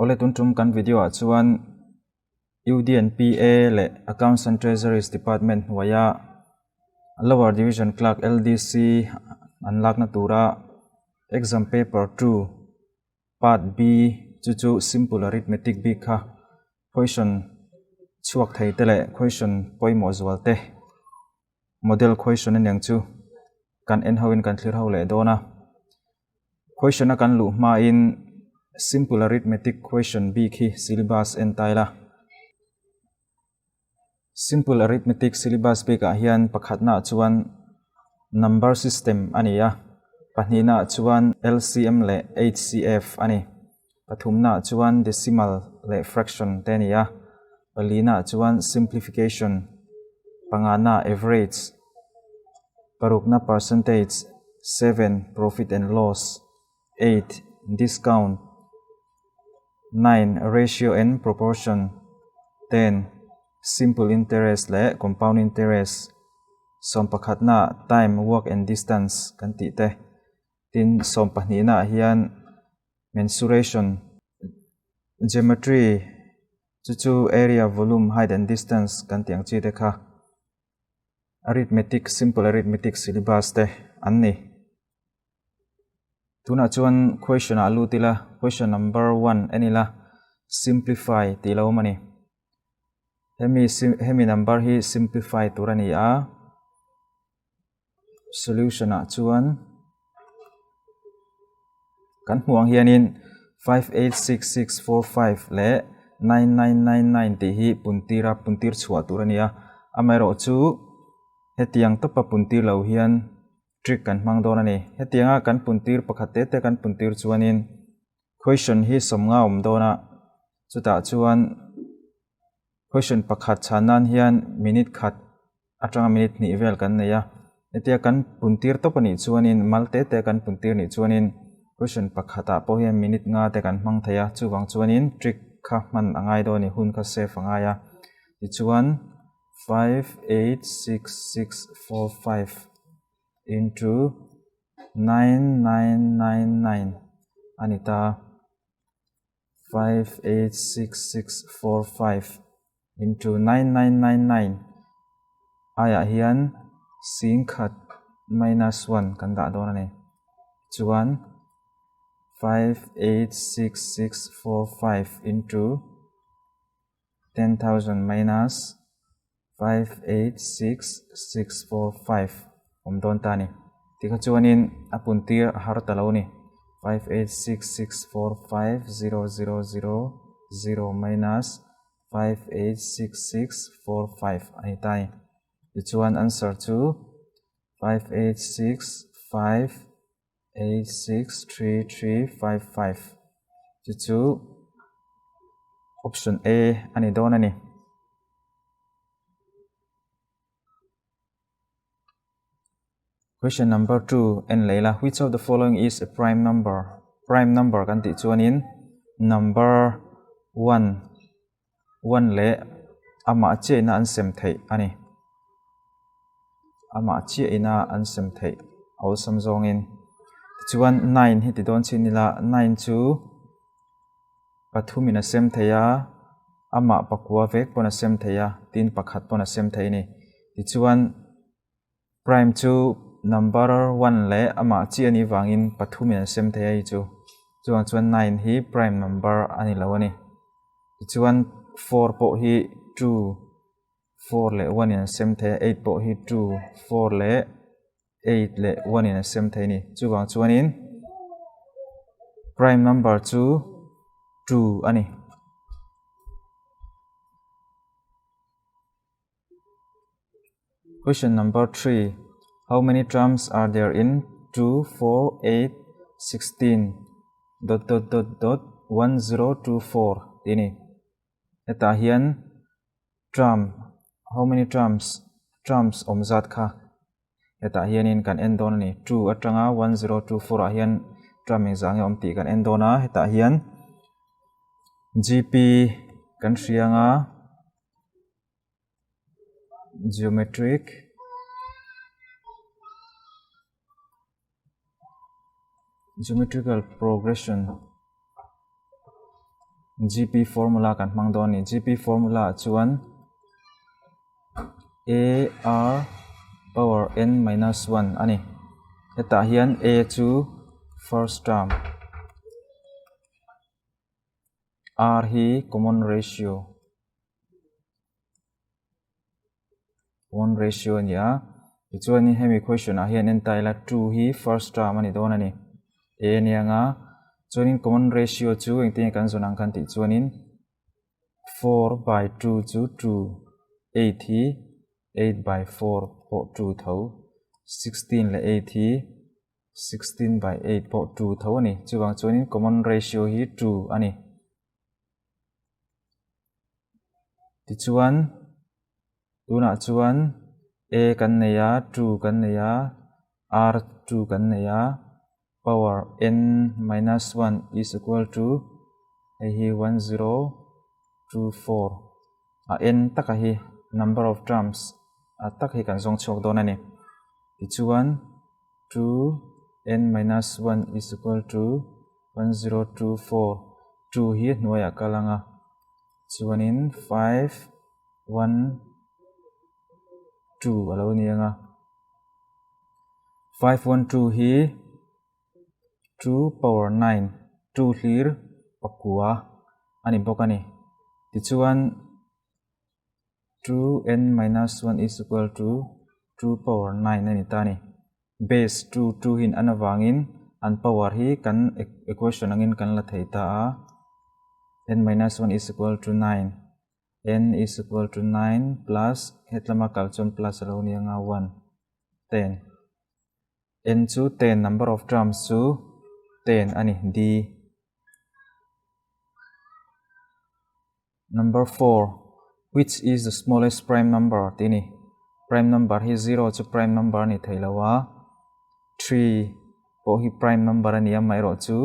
ole tuntum kan video a chuan UD&PA le Accounts Treasuries Department waya lower division clerk LDC unlock na tura exam paper 2 part B chu simple arithmetic bakah question chhuak thei tele question poimo zualte model question en yang chu kan en hoin kan thlir ho le dona question a kan lu ma in simple arithmetic question b khi syllabus en taila simple arithmetic syllabus bakah hian pakhatna chuan number system ania pahnina chuan LCM le HCF ani pathumna chuan decimal le fraction tenia palina chuan simplification pangana average parukna percentage 7 profit and loss 8 discount 9 ratio and proportion 10 simple interest le compound interest som pakhatna time work and distance kan ti te tin som pahnina hian mensuration geometry chu area volume height and distance kan tiang chi te kha arithmetic simple arithmetic syllabus te anni tuna chuan question a lu tila question number 1 enila simplify tilo mani hemi number hi simplify turani a solution a chuan kan hmuang hianin 586645 le 9999 ti hi puntir chhuah turani a amairo chu hetiang topa puntir lo hian trick kan hmang don ani hetianga kan puntir pakhate te kan puntir chuanin question hi somnga om dona chuta chuan question pakhat chanan hian minute khat atanga minute ni vel kan neya hetia kan puntir topani chuanin malte te kan puntir ni chuanin question pakhata po hian minute nga te kan hmang theya chuwang chuanin trick kha man angai do ni hun kha save angaya ti chuan 586645 into 9999 anita 586645 into 9999 aya hian sin khat minus 1 kan da don ani chuan 586645 into 10,000 minus 586645 don tani tika chuanin apuntir har taloni 5866450000 minus 586645 ani tani chuan answer to 5865863355 chu option A ani don ani question number 2 en leila which of the following is a prime number kan ti chuanin number 1 le ama che na an sem thei ani ama che ina an sem thei au samjong in chuan 9 hi ti don chinila 9 chu pathumina sem theya ama pakwa vek pona sem theya tin pakhat pona sem thei ni ti chuan prime chu number 1 le ama chi ani wangin pathumina sem thei chu chuan 9 hi prime number ani lawani chuan 4 po hi 2 4 le 1 in sem thei 8 po hi 2 4 le 8 le 1 in sem thei ni chuanin prime number chu 2 ani question number 3 how many terms are there in 2 4 8 16 ... 1024 tini eta hian term how many terms omzat kha eta hianin kan endon ni 2 atanga 1024 a hian term exang omti kan endona eta hian gp kan hrianga geometrical progression GP formula kan mang don ni GP formula chuan AR power n minus 1 ani heta hian A chu first term R hi common ratio nia chuan ni hemi question a hian entaila 2 hi first term ani don ani A nia nga chuan in common ratio chu engte kan zonang kan ti chuan in 4 by 2 chu 2 8 hi 8 by 4 pawh 2 tawh 16 le 8 hi 16 by 8 pawh 2 tawh ani chuwang chuan in common ratio hi 2 ani ti chuan tuna chuan A kan neya 2 kan neya R 2 kan neya power n minus 1 is equal to hi 1024 n taka hi number of terms tak hi kan zong chok don ani ti chuan 2 n minus 1 is equal to 1024 2 hi hnuaiah kalanga chuan in 5 1 2 alo nianga 512 hi 2 power 9 2 hlir pakua ani bawk ani ti chuan 2n minus 1 is equal to 2 power 9 ani tani base 2 hin anawangin an power hi kan equation angin kan la thei ta a n minus 1 is equal to 9 n is equal to 9 plus hetlama kalchon plus alo nianga 1 10 n chu 10 number of terms chu 10 ani d number 4 which is the smallest prime number tini prime number hi 0 chu prime number ni theilawa 3 pawh hi prime number ani mai ro chu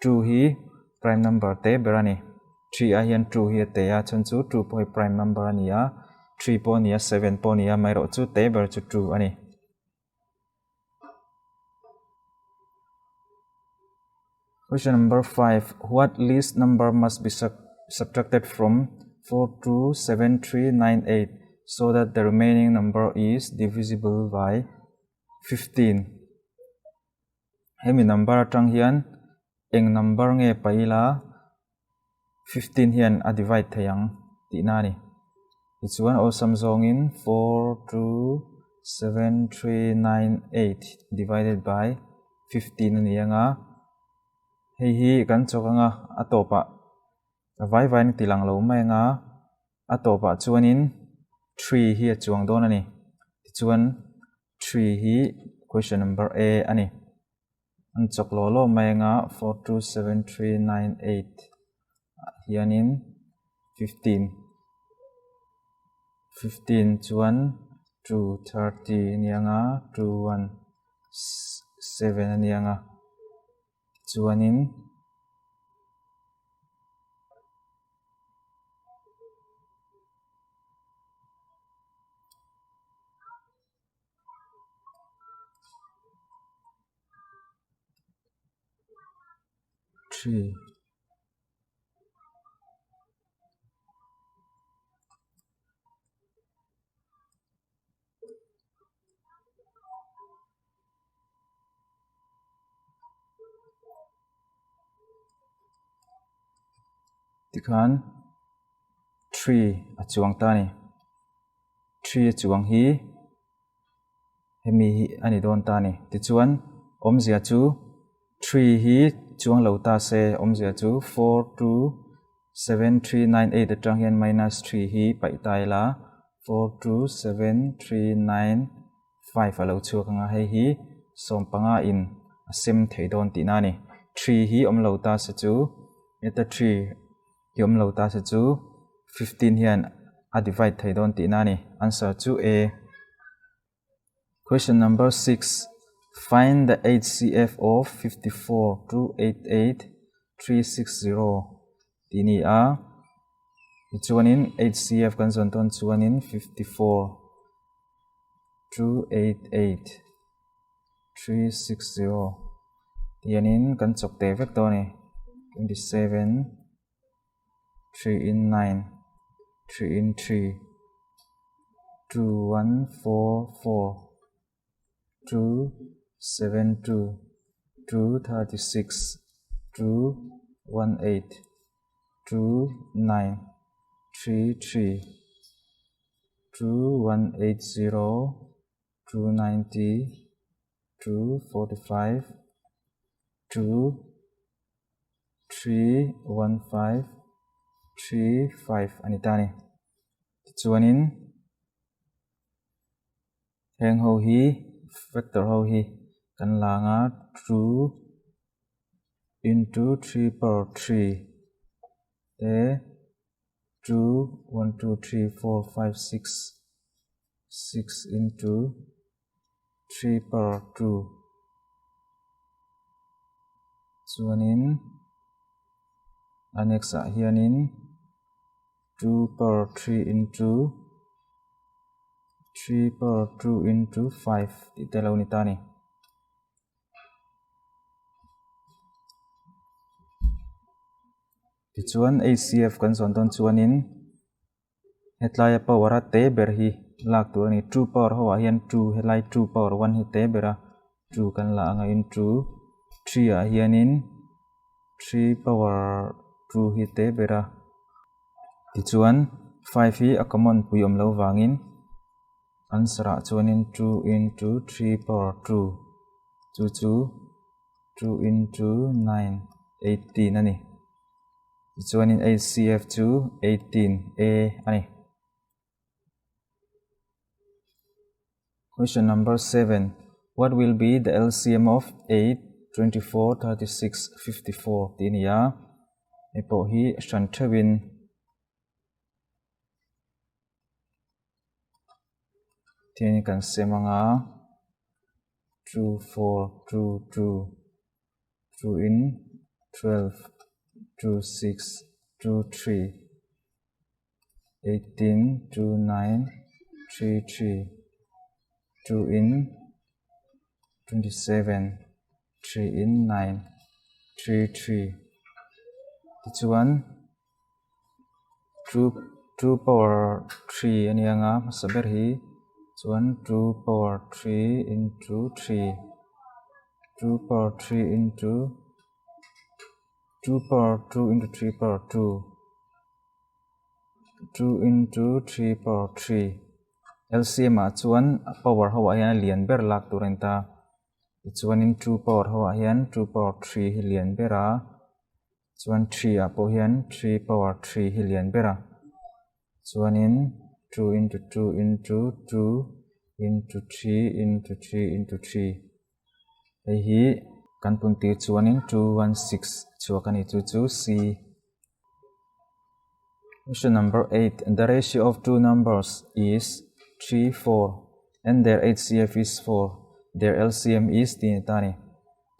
2 hi prime number te berani 3 a hian 2 hi te a chun chu 2 pawh hi prime number ania 3 pawh nia 7 pawh nia mai ro chu te ber chu 2 ani question number 5 what least number must be subtracted from 427398 so that the remaining number is divisible by 15 hemi number atang hian eng number nge paila 15 hian a divide theiang ti na ni it's one awesome zong in 427398 divided by 15 anianga hei hi kan chokanga atopa vai vai ni tilang lo mai nga atopa chuanin 3 hi chuang don ani chuan 3 hi question number A ani an chok lo mai nga 427398 hianin 15 chuan 230 nianga 217 anianga chuanin 3 tikhan 3 a chuang ta ni 3 a chuang hi hemi hi ani don ta ni ti chuan omzia chu 3 hi chuang lo ta se omzia chu 427398 atang hian minus 3 hi pai tai la 427395 alo chuak anga hei hi som panga in sem thei don ti na ni 3 hi om lo ta se chu eta 3 yom lo ta se chu 15 hian a divide thei don ti na ni answer chu A question number 6 find the HCF of 54288360 tini a chuanin HCF kan zon ton chuanin 54288 tianin kan chok te vek to ni 27 3 in 9, 3 in 3, 2 1 4 4, 2 7 2, 2 36, 2 1 8, 2 9, 3 3, 2 1 8 0, 2 90, 2 45, 2 3 1 5, 3 5 ani ta ni chuanin heng ho hi vector ho hi kan la nga 2 into 3 power 3 te 2 1 2 3 4 5 6 6 into 3 power 2 chuanin annex a hianin 2 power 3 into 3 power 2 into 5 ti te lo ni ta ni ti chuan HCF kan zon ton chuanin hetlai power a te ber hi lak tu ani 2 power ho a hian 2 helai 2 power 1 hi te bera 2 kan la anga into 3 a hianin 3 power 2 hi te bera ti chuan 5 hi a common pui om lo wangin answer a chuanin 2 into 3 power 2 2 into 9 18 ani chuanin HCF chu 18a ani question number 7 what will be the LCM of 8 24 36 54 ti ni a e pawh hi hran thewin tiani kan semanga 2 4 2 2 2 in 12 2 6 2 3 18 2 9 3 3 2 in 27 3 in 9 3 3 this one 2 power 3 ani anga saber hi chuan 2 power 3 into 3 2 power 3 into 2 power 2 into 3 power 2 2 into 3 power 3 LCM a chuan power ho a hian lian ber lak turin ta chuan in 2 power ho a hian 2 power 3 hi lian bera chuan 3 a pawh hian 3 power 3 hi lian bera chuan in 2 into 2 into 2 into 3 into 3 into 3 hei hi kan pun tir chuan in 216 chhuak ani chu chu C question number 8 the ratio of two numbers is 3 4 and their HCF is 4 their LCM is tinitani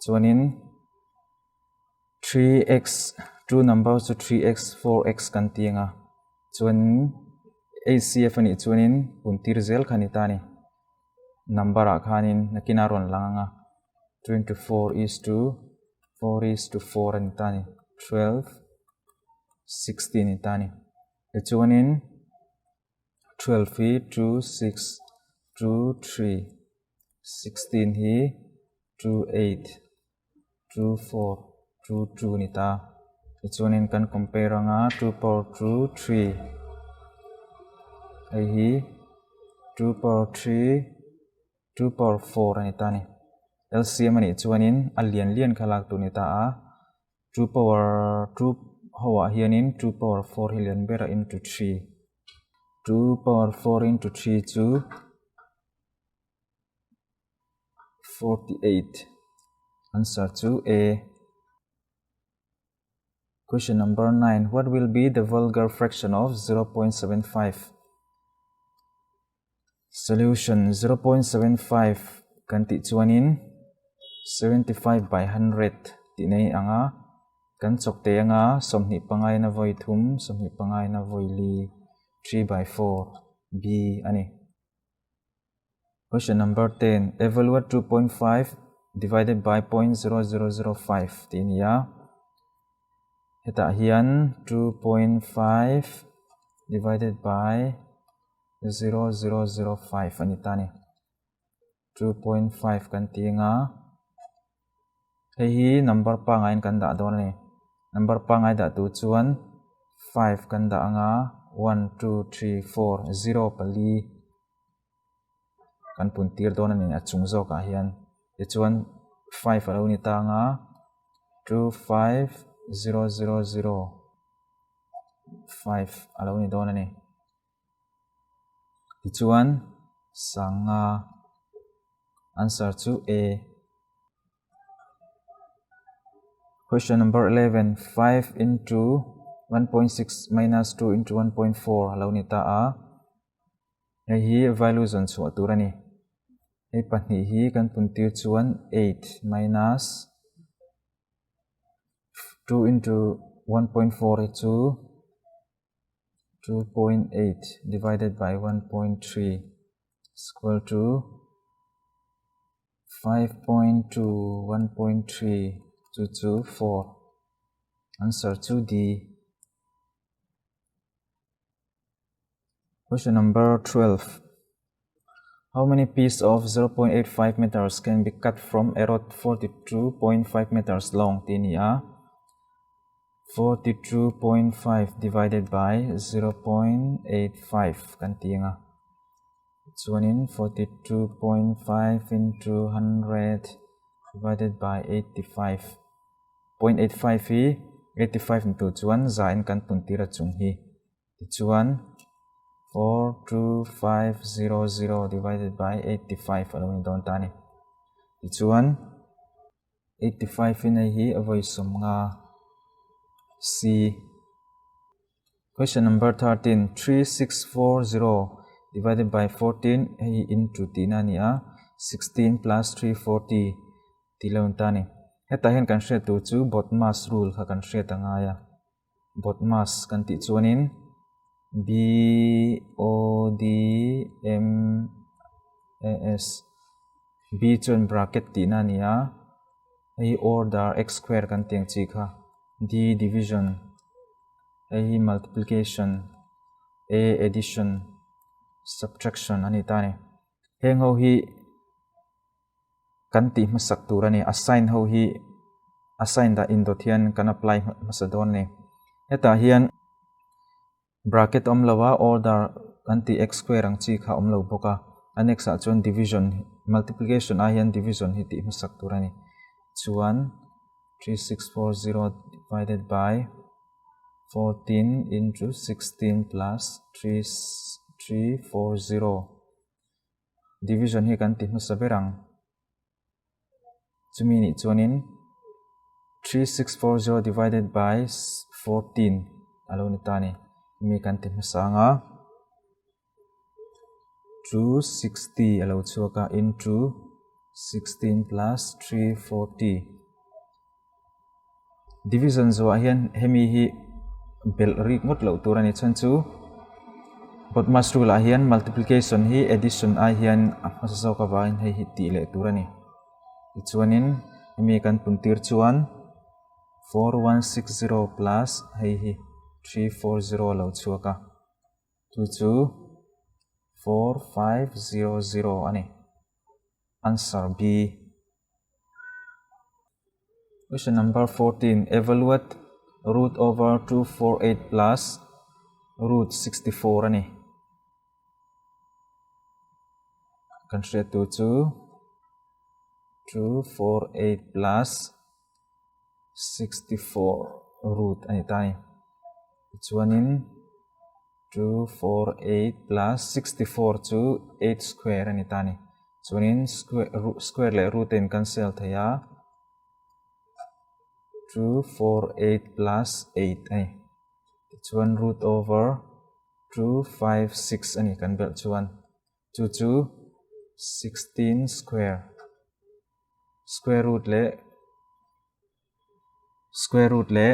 chuan in 3x two numbers to 3x 4x kan tianga chuan HCF ani chuan in puntir zel khanitani number a khanin nakina ron langa 24 is to 4 is to 4 anitani 12 16 itani chuan in 12 hi 2 6 2 3 16 hi 2 8 2 4 2 2 nita chuan in kan compare anga 2 power 2 3 hei hi 2 power 3 2 power 4 anitani LCM ani chuan in lian khalak tu nita a 2 power 2 hoa hianin 2 power 4 hi lian bera into 3 2 power 4 into 3 chu 48 answer to A question number 9 what will be the vulgar fraction of 0.75 solution 0.75 kan ti chuan in 75 by 100 ti nei anga kan chokte anga somni pangai na voi thum somni pangai na voi li 3 by 4 B ani question number 10 evaluate 2.5 divided by 0.0005 ti nia heta hian 2.5 divided by 0.005 ani ta ni 2.5 kan ti nga hei number pa ngain kan da don ni number pa ngai da tu chuan 5 kan da nga 1 2 3 4 0 pali kan pun tir don ani achung zo ka hian ti chuan 5 alo ni ta nga 25000 5 alo ni don ani ti chuan sanga answer to A. Question number 11. 5 into 1.6 minus 2 into 1.4 alo ni ta a hi value zon chu atura ni hei pahnih hi kan pun tir chuan 8 minus 2 into 1.4 chu 2.8 divided by 1.3 is equal to 5.2 1.3 2 4. Answer to D. Question number 12. How many pieces of 0.85 meters can be cut from a rod 42.5 meters long? Tinia 42.5 divided by 0.85 kan tinga. Chuan in 42.5 into 100 divided by 85. 0.85 hi 85 into chuan za in kan pun tira chung hi. Chuan 42500 divided by 85 alo ni don ta ni. Chuan 85 in hi avoi som nga C. Question number 13. 3640 divided by 14 hi into tina ni a 16 plus 340 tilon ta ni. Heta hian kan hriat tu chu BODMAS rule kha kan hriat anga ya. BODMAS kan ti chuan in BODMAS B chuan bracket tina ni a hi order x square kan tiang chi kha D division A multiplication A addition subtraction ani ta ni heng ho hi kan ti masak tura ni assign ho hi assign da in dot hian kan apply masadon ni heta hian bracket omlawa order kan ti x square ang chi kha omlo boka anexa chon division multiplication a hian division hi ti masak tura ni chuan 3640 divided by 14 into 16 plus 340 division hi kan ti masaberang chumi ni chuanin 3640 divided by 14 alo ni ta ni mi kan ti masanga 260 alo chuaka into 16 plus 340 division zo hian hemi hi bel ri ngot lo tura ni chan chu BODMAS rule a hian multiplication hi addition a hian masazo ka vain hei hi ti le tura ni chuanin hemi kan puntir chuan 4160 plus hei hi 340 lo chuaka tu chu 4500 ani answer B. Question number 14. Evaluate root over 248 plus root 64 ani kan hriat tu chu 248 plus 64 root ani ta ni chuanin 248 plus 64 chu 8 square ani ta ni chuanin square le root in cancel thaya 248 plus 8 ani chuan root over 256 ani kan bel chuan chu chu 16 square square root le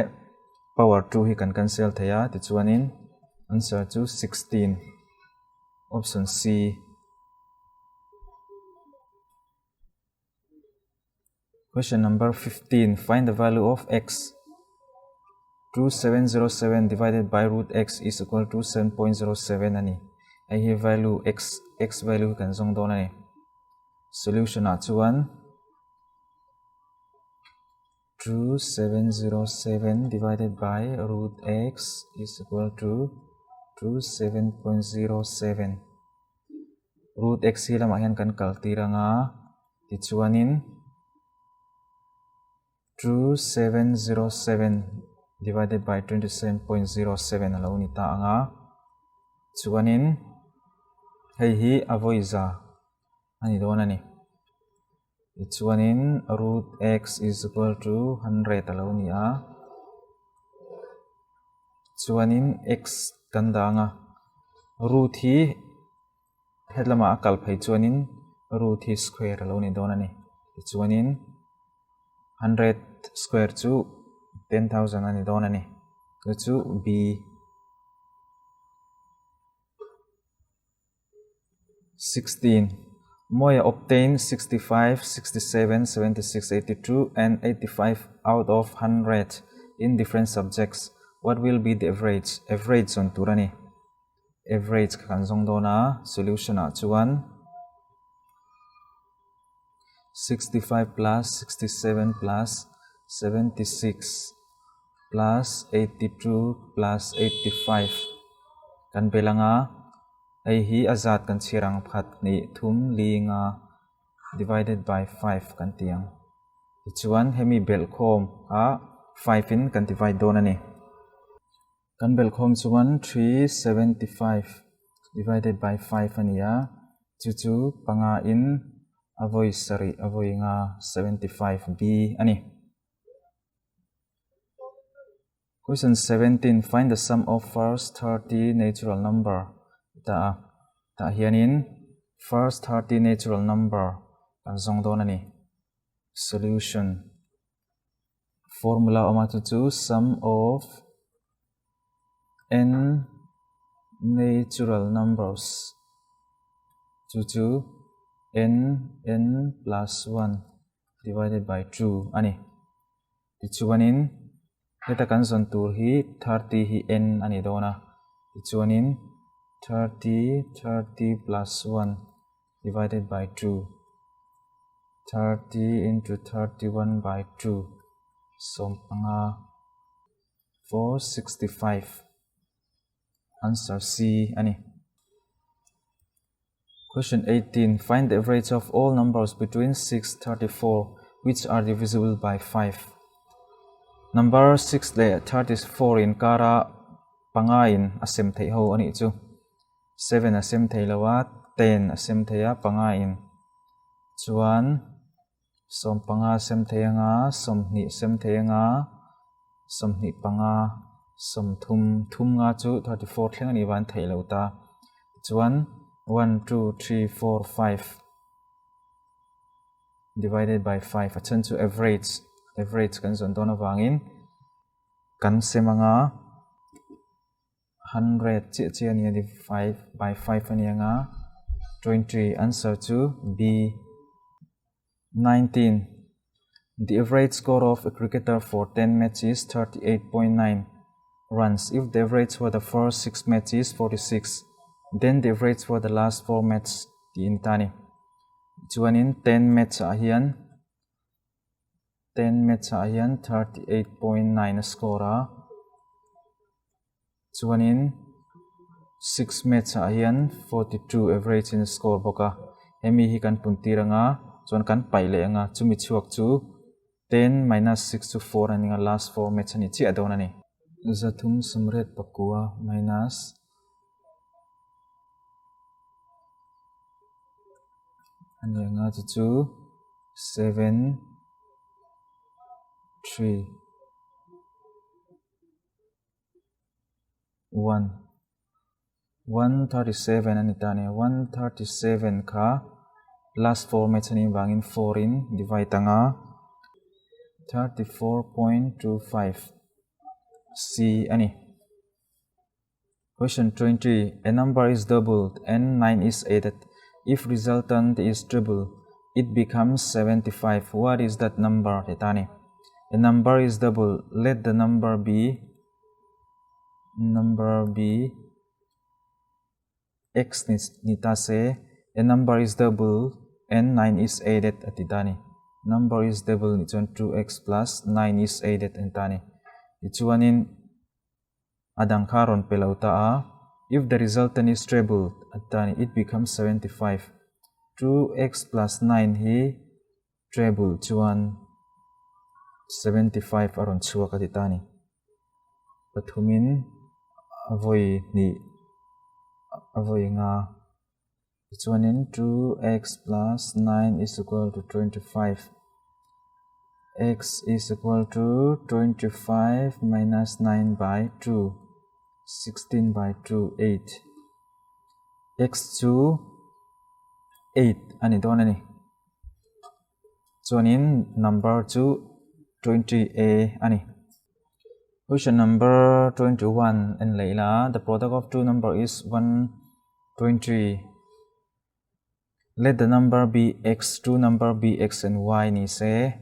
power 2 hi kan cancel thaya ti chuanin answer to 16 option C. Question number 15. Find the value of x 2707 divided by root x is equal to 7.07 ani. I have value x value kan zong don ani. Solution na chuan 2707 divided by root x is equal to 27.07. Root x hi lamah hian kan kal tira nga ti chuanin 2707 divided by 27.07 alo ni ta nga chuanin hei hi avoiza ani don ani. Chuanin root x is equal to 100 alo ni a. Chuanin x ganda nga root hi hetlama akal phei chuanin root hi square alo ni don ani. Chuanin 100 square chu 10,000 ani don ani. Chu b 16. Moya obtained 65, 67, 76, 82, and 85 out of 100 in different subjects. What will be the average? Average on tura ni. Average kan zong do na solution na chuan 65 plus 67 plus 76 plus 82 plus 85 kan belanga ai hi azat kan chirang phat ni thum linga divided by 5 kan tiang. Chuan hemi bel khom a 5 in kan divide don ani. Kan bel khom chuan 375 divided by 5 ania. Chu panga in avoi nga 75b ani. Question 17. Find the sum of first 30 natural number. Ta hianin first 30 natural number kan zong don ani. Solution formula oma chu sum of n natural numbers chu n plus 1 divided by 2 ani. Chuanin heta kan zon tur hi 30 hi n ani dona. Chuanin 30 plus 1 divided by 2. 30 into 31 by 2. So, 465. Answer C. Ani. Question 18. Find the average of all numbers between 6 34 which are divisible by 5. Number 6 le 34 in kara pangain asem thei ho ani chu. 7 asem thei lawa 10 asem theia pangain. Chuan som panga sem thei nga som ni sem thei nga som ni panga som thum nga chu 34 thleng ani wan thei lo ta. Chuan 1 2 3 4 5 divided by 5 achan chu average kan zon dona wangin kan semanga 100 chi ani divide by 5 ani nga 20. Answer to B. 19. The average score of a cricketer for 10 matches 38.9 runs. If the average for the first 6 matches 46, then the average for the last 4 matches di intani. Chuanin 10 match a hian 38.9 score. Chuanin 6 match a hian 42 average in score boka. Hemi hi kan puntira nga chuan kan paile nga chumi chhuak chu 10 minus 6 to 4 ani nga last 4 match ani chi adon ani. Zathum samret pakua minus ani nga chu 7 3 1 137 ani tani 137 ka last 4 match ani wangin 4 in divide tanga 34.25 C ani. Question 20. A number is doubled and 9 is added. If resultant is triple, it becomes 75. What is that number? Tetani. A number is doubled. Let the number be number b x nita se a number is double and 9 is added atidani. Number is double ni chuan 2x plus 9 is added entani. Ichuanin adang kha rawn pelauta a. If the resultant is treble atani, it becomes 75. 2x plus 9 hi treble chuan 75 aron chhuak atitani. Pathumin avoi nga. Ichuanin 2x plus 9 is equal to 25. X is equal to 25 minus 9 by 2. 16 by 2, 8. X to 8. Ani doon ani. Chuanin number 2, 20A ani. Question number 21 and Layla. The product of two number is 123. Let the number be x, two number be x and y ni se.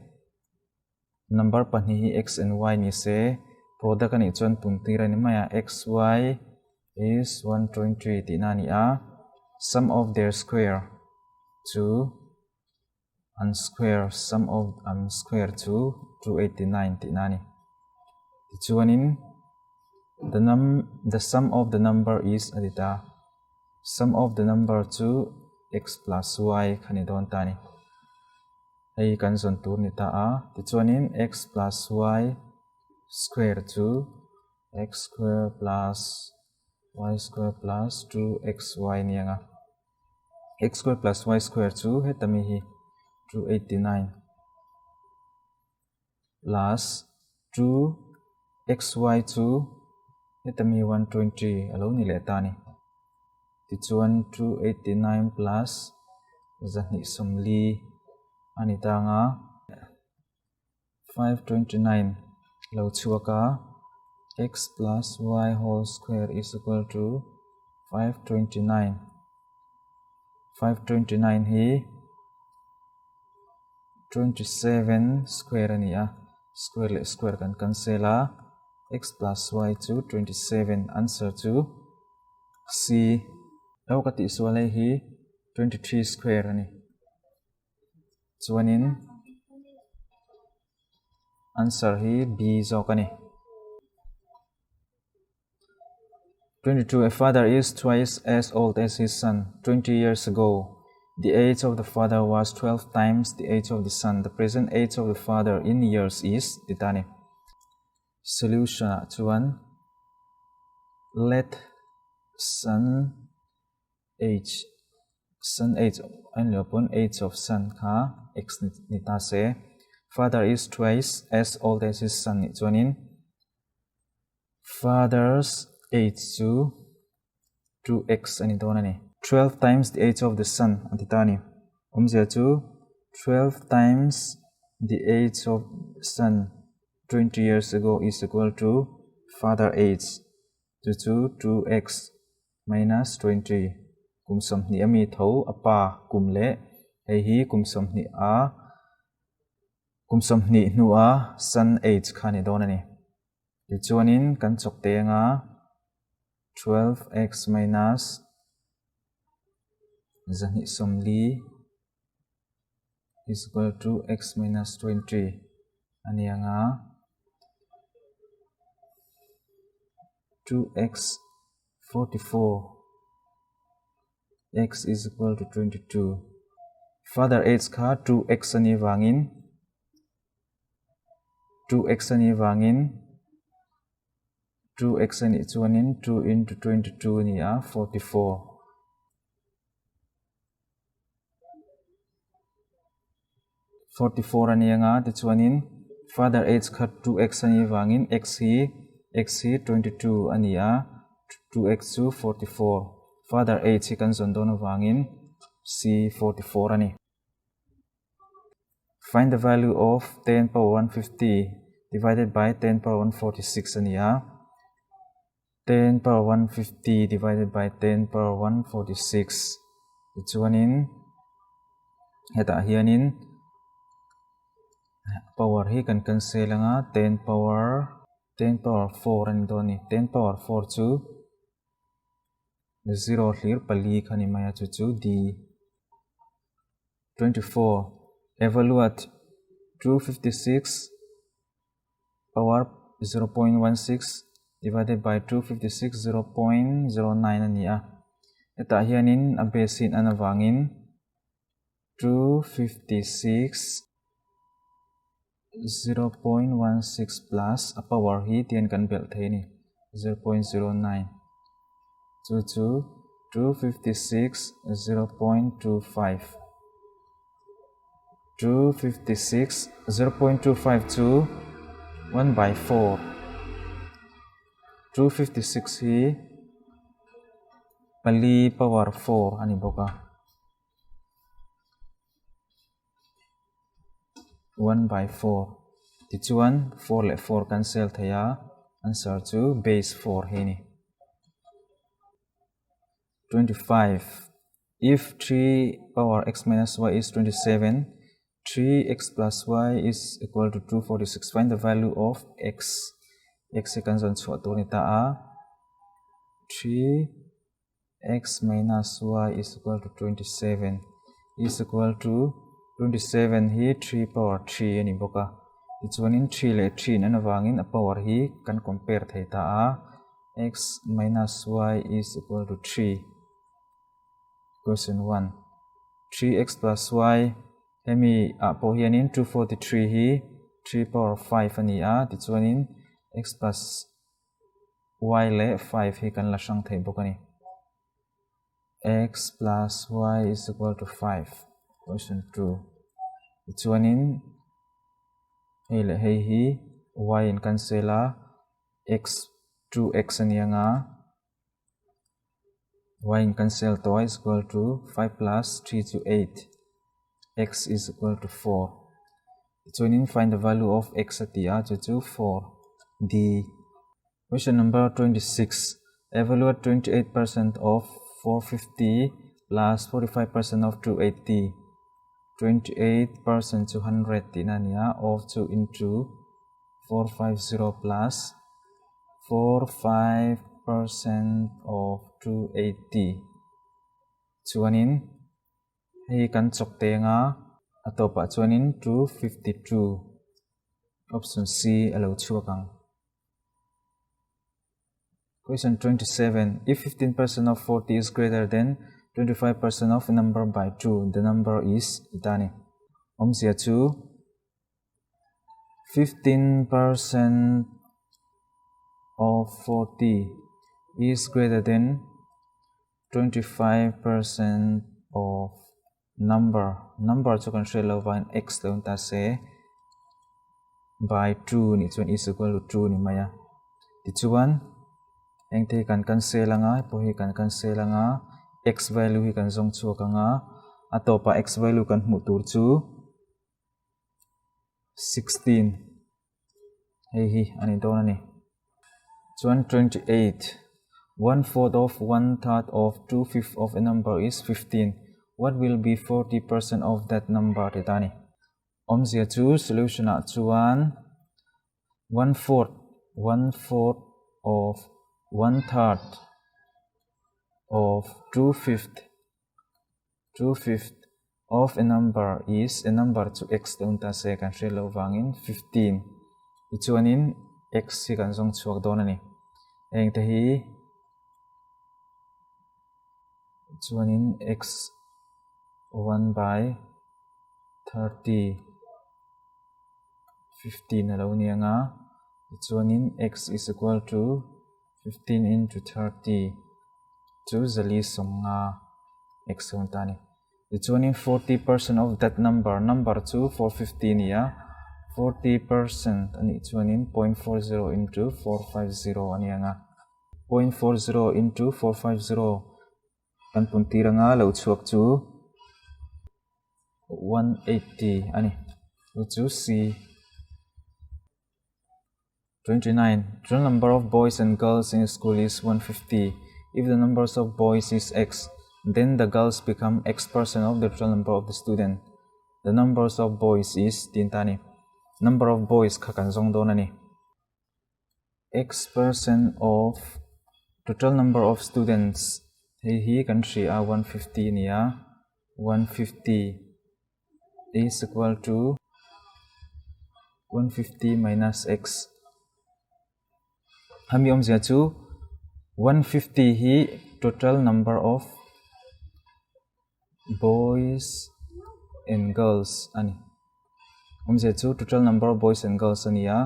Number pani x and y ni se. Product ani chuan puntira ni maya xy is 123 tinani a. Sum of their square 2 and square sum of square 2 289 tinani. Tichuanin the sum of the number is adita. Sum of the number 2 x plus y kanidon tani. Ay kanson tur nita a. Tichuanin x plus y square 2 x square plus y square plus 2xy niya nga. X square plus y square 2 hetami hi 289 plus 2xy2 hetami 120 alo nile tani. Tichuan 289 plus zahni somli anita nga 529 alo chhuaka x plus y whole square is equal to 529. 529 hi 27 square ania. Square le square kan cancela. X plus y to 27. Answer to C. Lau kati sualay hi 23 square ani. Chuanin answer hi B zokani. 22. A father is twice as old as his son. 20 years ago, the age of the father was 12 times the age of the son. The present age of the father in years is ditani. Solution to one. Let son age only upon age of son ka x nita se. Father is twice as old as his son. Chuanin father's age to 2x ani donani. 12 times the age of the son antitani. Umzia to 12 times the age of son 20 years ago is equal to father age to 2x minus 20. Kumsam ni ami tho apa kumle hei hi kumsam ni nu a son age khani donani. Tichuanin kan chokte nga 12x minus zahni somli is equal to x minus 20. Ani nga 2x 44. X is equal to 22. Father age ka 2x ani wangin 2x ani wangin 2x ani chuanin 2 into 22 ni a 44. 44 ani nga tichuanin father age ka 2x ani wangin x hi 22 ani a 2x to 44. Father age hi kan zondon wangin C 44 ani. Find the value of 10 power 150 divided by 10 power 146 ani a. 10 power 150 divided by 10 power 146. Tichuanin heta hianin power hi kan cancel nga 10 power 10 power 4 and doni 10 power 4 chu 0 clear pali khani maya chu d 24 evaluate 256 power 0.16 divided by 256 0.09 ania eta hianin a basin anawangin 256 0.16 plus a power hi tian kan bel theini 0.09 chu 256 0.25 256 0.25 to 1 by 4 256 hi pali power 4 ani boka 1 by 4 tichuan 4 le 4 cancel thaya answer to base 4 hini 25 if 3 power x minus y is 27 3x plus y is equal to 246 find the value of x second on chhuak to ni ta a 3x minus y is equal to 27 is equal to 27 hi 3 power 3 ani boka ichuanin 3 le 3 nan awangin a power hi kan compare thei ta a x minus y is equal to 3 question 1 3x plus y hemi a pawh hianin 243 hi 3 power 5 ani a tichuanin x plus y le 5 hi kan la sang thei bawk ani x plus y is equal to 5 question 2 tichuanin hei le hei hi y in cancel a x 2x ani anga y in cancel to y is equal to 5 plus 3 to 8 x is equal to 4 tichuanin find the value of x at the to 4 d question number 26 evaluate 28% of 450 plus 45% of 280 28% to 100 tinania of 2 into 450 plus 45% of 280 chuanin hei kan chok te nga atopa chuanin 252 option c alo chhuakang question 27 if 15% of 40 is greater than 25% of a number by 2 the number is itani omsia chu 15% of 40 is greater than 25% of number chu kan share lo van x lo ta se by 2 ni chuan is equal to 2 ni maya ti chuan engte kan cancel anga po hi kan cancel anga x value hi kan zong chuak anga atopa x value kan hmu tur chu 16 hei hi ani don ani chuan 28 1/4 of 1/3 of 2/5 of a number is 15 what will be 40% of that number tani omzia chu solution a chuan 1/4 of 1/3 of 2/5 of a number is a number to x donta se kan shelo wangin 15 ichuanin x si kan zong chuak don ani engte hi chuanin x 1 by 30 15 alo ni anga chuanin x is equal to 15 into 30 chu zali somnga x on tani chuanin 40% of that number chu 450 nia 40% ani chuanin 0.40 into 450 ani anga 0.40 into 450 kan puntiranga lo chuak chu 180 ani chu c 29 total number of boys and girls in school is 150 if the numbers of boys is x then the girls become x% of the total number of the student the numbers of boys is tintani number of boys khakan zong don ani X% of total number of students hi country 150 nia 150 is equal to 150 minus x hami zia chu 150 hi total number of boys and girls ani zia chu total number of boys and girls ania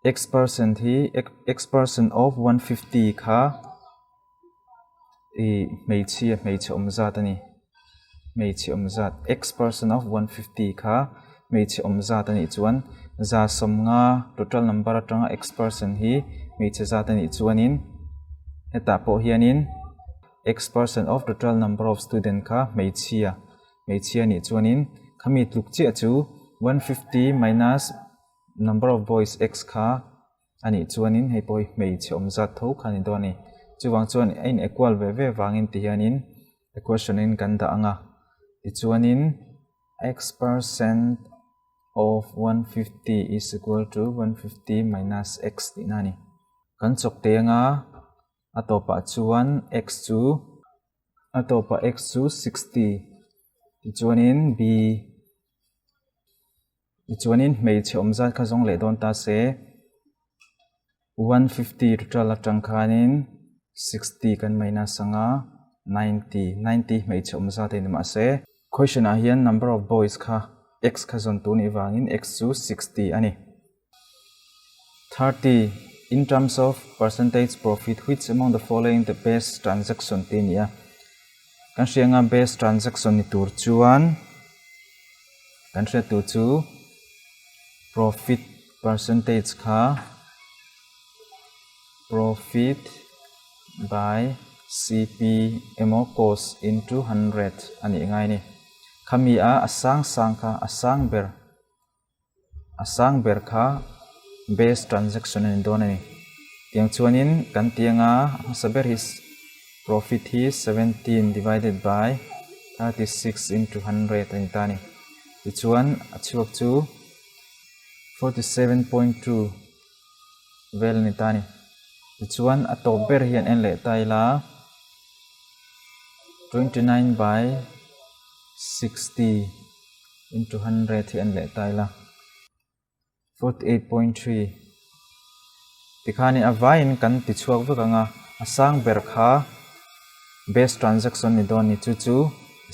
X% hi X% of 150 kha mei chi zat ani mei chi zat X% of 150 kha mei chi zat ani chuan za som nga total number atanga X% hi mei chi zat ani chuanin heta pawh hianin X% of total number of student kha mei chi ani chuanin khami tluk chi chu 150 minus number of boys x kha ani chuanin hei pawh mei chi zat tho khani do ani chuwang chuan ein equal ve wangin ti hianin equation in kan da anga ti chuanin X% of 150 is equal to 150 minus x ti nani kan chok te nga atopa chuan x chu 60 ti chuanin b ti chuanin mei chi zat kha zong le don ta se 150 total atang khanin 60 kan minus anga 90 mei chi zat in ma se question a hian number of boys kha x kha zon tu ni wangin x chu 60 ani 30 in terms of percentage profit which among the following the best transaction ti nia kan hrianga best transaction ni tur chuan kan hria tu chu profit percentage kha profit by CP emo cost into 100 ani ngai ni khami a asang kha asang ber kha base transaction in don ani tiang chuanin kan tianga saber his profit hi 17 divided by 36 into 100 ani tani ti chuan chhuak chu 47.2 vel ni tani ti chuan atop ber hian en le taila 29 by 60 into 100 hian le taila 48.3 tikhani avain kan tichhuak vekanga asang ber kha base transaction ni don ni chu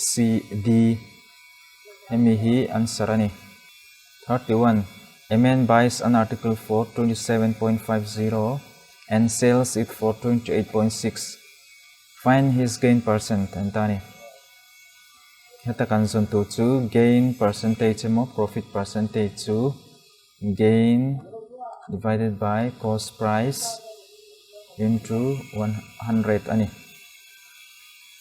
CD hemi hi answer ani 31 a man buys an article for 27.50 and sells it for 28.6 find his gain percent antani heta kan zon tu chu gain percentage emo profit percentage chu gain divided by cost price into 100 ani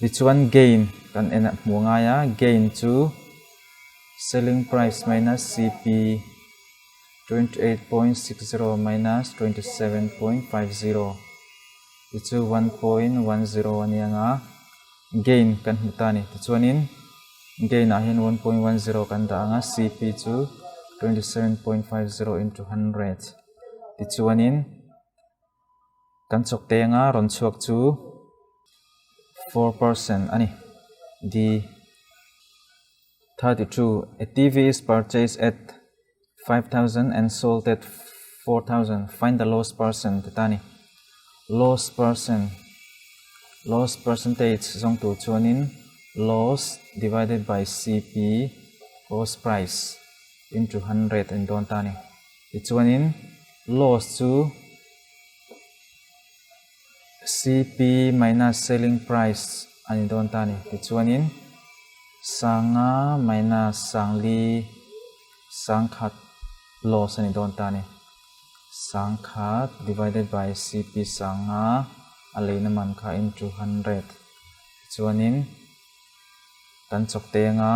this one gain kan ena muangaya gain chu selling price minus CP 28.60 minus 27.50 it's 1.10 ani anga gain kan hutani chuanin gain a hian 1.10 kan da anga CP chu 27.50 into 100 ti chuanin kan chok te anga ron chhuak chu 4% ani d 32 a TV is purchased at 5,000 and sold at 4,000 find the loss percent tani loss percentage zong tu chuanin loss divided by CP cost price into 100 and don tani ti chuanin loss chu CP minus selling price ani don tani ti chuanin sanga minus sangli sangkhat loss ani don tani sangkhat divided by CP sanga aleina man kha into 100 chuanin kan chok te nga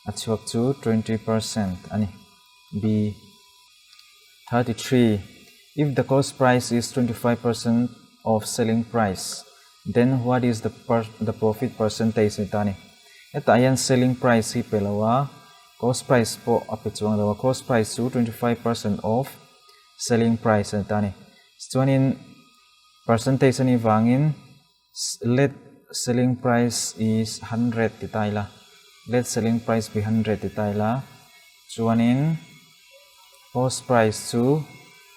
achuak chu 20% ani b 33 if the cost price is 25% of selling price then what is the profit percentage ni tani eta yan selling price hi pelawa cost price po apechuang lawa cost price chu 25% of selling price atani chuan in percentage ani wangin let selling price is 100 ti taila let selling price be 100 ti taila chuan in cost price to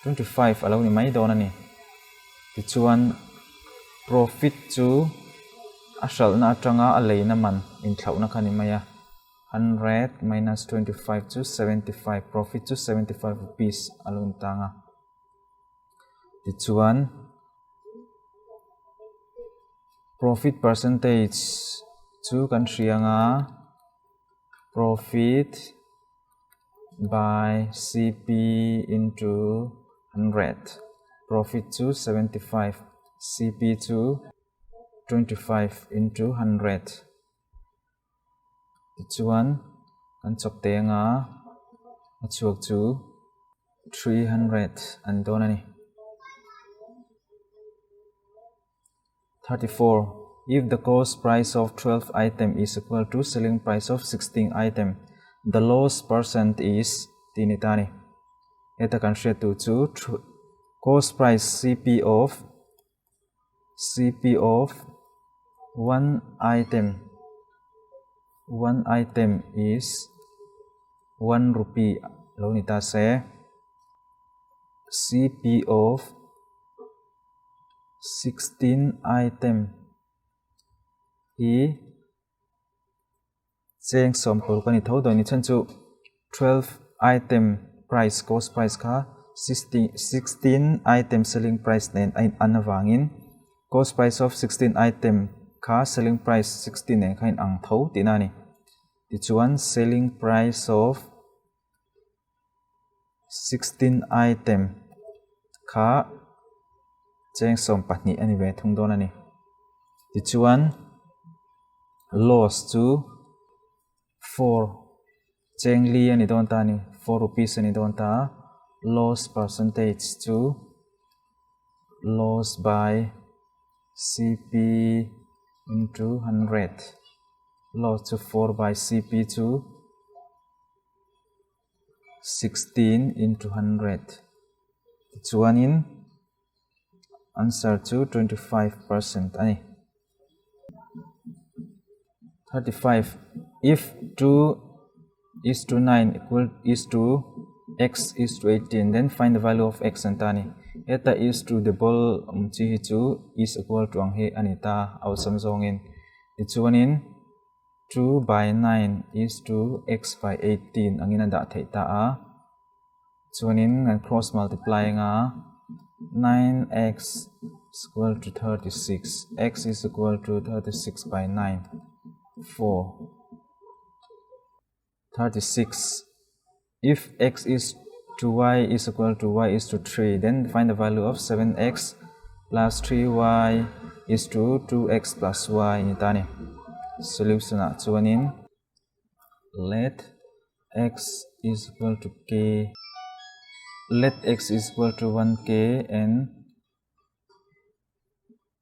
25 alo ni mai don ani ti chuan profit to ashal na atanga alei na man in thlau na khani maya 100 minus 25 to 75 profit to 75 rupees alun tanga ti chuan profit percentage to kan hrianga profit by CP into 100 profit to 75 CP to 25 into 100 chuan kan chok te nga chhuak chu 300 an don ani 34 if the cost price of 12 item is equal to selling price of 16 item the loss percent is tinitani eta kan hriat tu chu cost price CP of one item is 1 rupee lo ni ta se CP of 16 item i cheng som pol kan ni tho do ni chan chu 12 item price cost price kha 16 item selling price nen an awangin cost price of 16 item kha selling price 16 nen khain ang tho tinani ti chuan selling price of 16 item kha cheng som pahni ani ve thung don ani ti chuan loss to 4 cheng li ani don ta ni 4 rupees ani don ta loss percentage to loss by CP into 100 loss to 4 by CP to 16 into 100 chuan in answer to 25% ani 35 if 2 is to 9 equal is to x is to 18 then find the value of x antani eta is to the ball chi hi chu is equal to ang he anita aw samzongin ti chuan in 2 by 9 is to x by 18 angina da theita a chuan in and cross multiplying a 9x is equal to 36 x is equal to 36 by 9 4 36 if x is to y is equal to y is to 3 then find the value of 7x plus 3y is to 2x plus y itani solution a chuan in let x is equal to k let x is equal to 1k and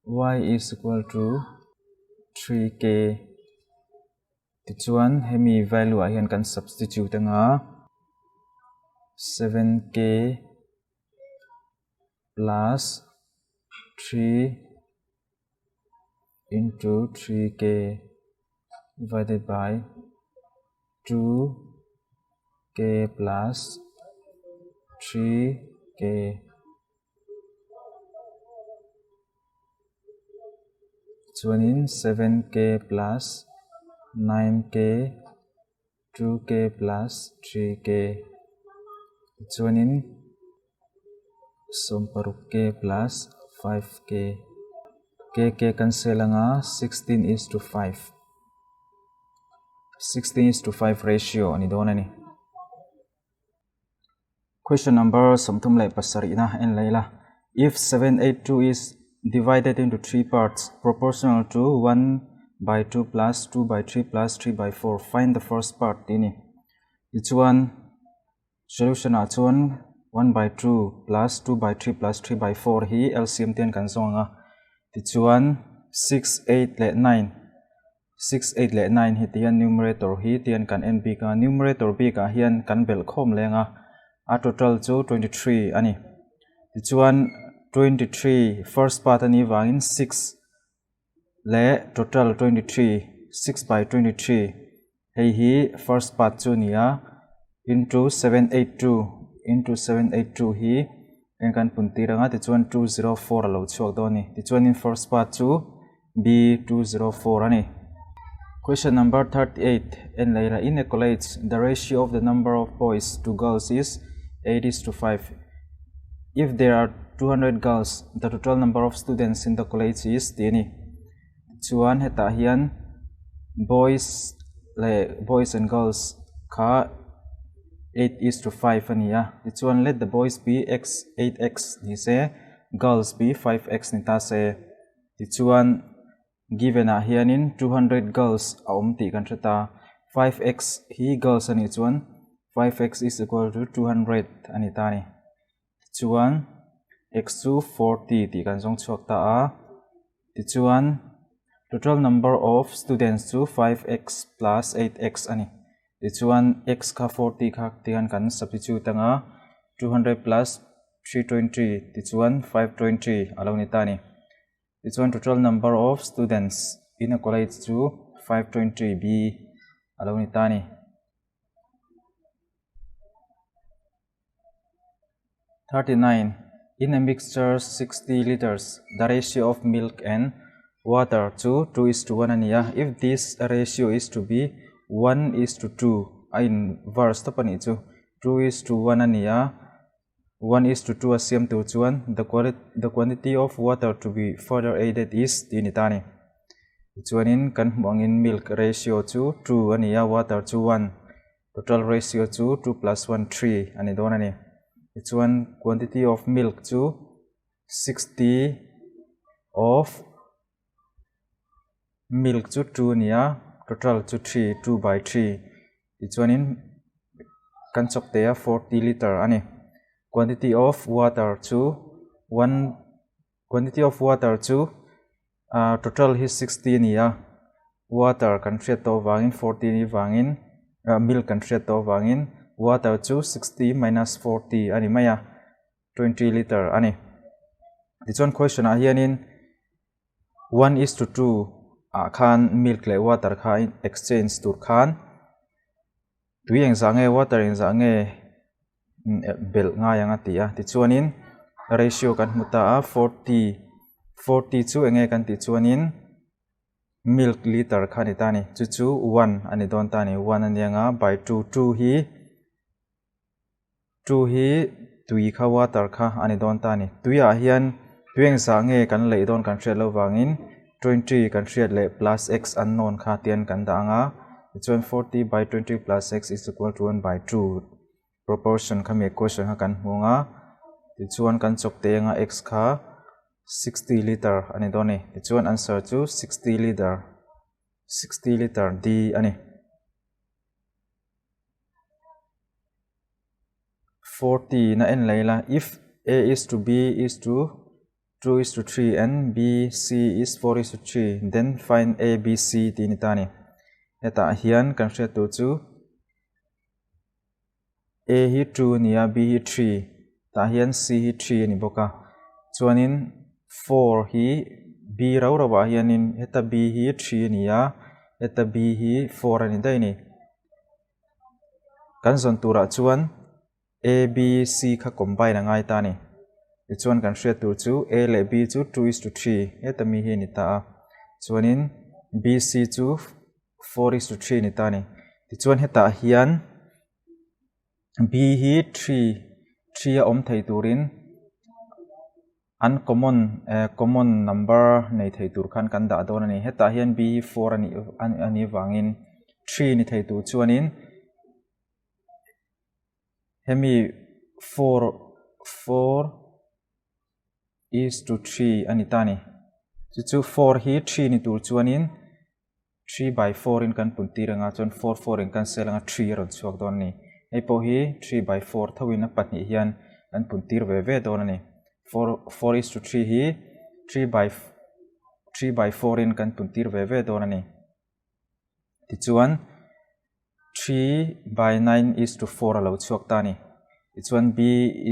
y is equal to 3k ti chuan hemi value a hian kan substitute anga 7k plus 3 into 3k divided by 2k plus 3k chuan in 7k plus 9k 2k plus 3k chuan in somparuk k plus 5k k cancel anga 16 is to 5 16 is to 5 ratio ani don ani question number somthum lai pasari na en laila if 782 is divided into 3 parts proportional to 1 by 2 plus 2 by 3 plus 3 by 4 find the first part ini each one solution a chuan 1 by 2 plus 2 by 3 plus 3 by 4 hi LCM ten kan zonga ti chuan 6 8 le 9 6 8 le 9 hi tian numerator hi tian kan NB ka numerator b ka hian kan bel khom lenga a total chu 23 ani tichuan 23 first part ani wangin 6 le total 23 6 by 23 hei hi first part chu nia into 782 hi en kan punti ranga tichuan 204 alo chhuak do ni tichuan in first part chu B204 ani. Question number 38 and later in a college the ratio of the number of boys to girls is 8:5. If there are 200 girls, the total number of students in the college is tini. Chuan heta hian boys and girls kha 8:5 ania. Chuan let the boys be 8x ni se girls be 5x ni ta se. Chuan given a hianin 200 girls aumti kan thata 5x hi girls ani chuan 5x is equal to 200 ani ta ni. Chuan x to 40 ti kan jong chhuak ta a. Chuan total number of students to 5x plus 8x ani. Chuan x kha 40 kha tian kan substitute anga 200 plus 320 chuan 520 alo ni ta ni. Chuan total number of students in a college to 520 b alo ni ta ni. 39 in a mixture 60 liters the ratio of milk and water to 2:1 ania. If this ratio is to be 1:2 in verse tapani chu 2:1 ania 1:2 assume to chuan the quantity of water to be further added is tinitani. Chuan in kan hmuangin milk ratio to 2 ania water to 1 total ratio to 2 plus 1 3 ani don ani. Chuan quantity of milk to 60 of milk to 2 nia total to 3 2 by 3. Chuan in kan chok te 40 liter ani. Quantity of water to total is 60 nia water kan hriat to wangin 40 ni wangin milk kan hriat to wangin water to 60 minus 40 ani maya 20 liter ani. Chuan question a hianin 1:2 khan milk le water kha exchange tur khan tui engzange water engzange bel nga yang atia. Chuanin ratio kan hmuta a 40 chu enge kan ti chuanin milk liter khani tani chu 1 ani don tani 1 anianga by 2 hi tui kha water kha ani don tani tuya hian tueng sange kan lei don kan hriat lo wangin 20 kan hriat le plus x unknown kha tian kan da anga. Chuan 40 by 20 plus x is equal to 1 by 2 proportion kami equation ha kan hmunga. Chuan kan chok te nga x kha 60 liter ani doni. Chuan answer to 60 liter d ani. 40 na en leila if a is to b is to 2:3 and b c is 4:3 then find a b c tini tani. Eta hian kan hriat tu chu a hi 2 nia b hi 3 ta hian c hi 3 ani boka. Chuanin 4 hi b rawa hianin eta b hi 3 nia eta b hi 4 ani dai ni. Kan zon tura chuan a b c kha combine angai ta ni. Chuan kan hriat tu chu a le b chu 2:3 eta mi hi ni ta. Chuanin b c chu 4:3 ni ta ni. Chuan heta hian b hi 3 a om thei turin uncommon common number nei thei tur khan kan da don ani. Heta hian b hi 4 ani wangin 3 ni thei tu chuanin hemi 4:3 ani tani. Chu 4 hi 3 ni tur chuanin 3 by 4 in kan punti ranga chuan 4 in kan selanga 3 ron chuak don ni. Ei po hi 3 by 4 thawin a pahnih hian kan puntir ve don ani. 4:3 hi 3 by 4 in kan puntir ve don ani. Ti chuan 3 by 9:4 alo chuak ta ni. It's 1 B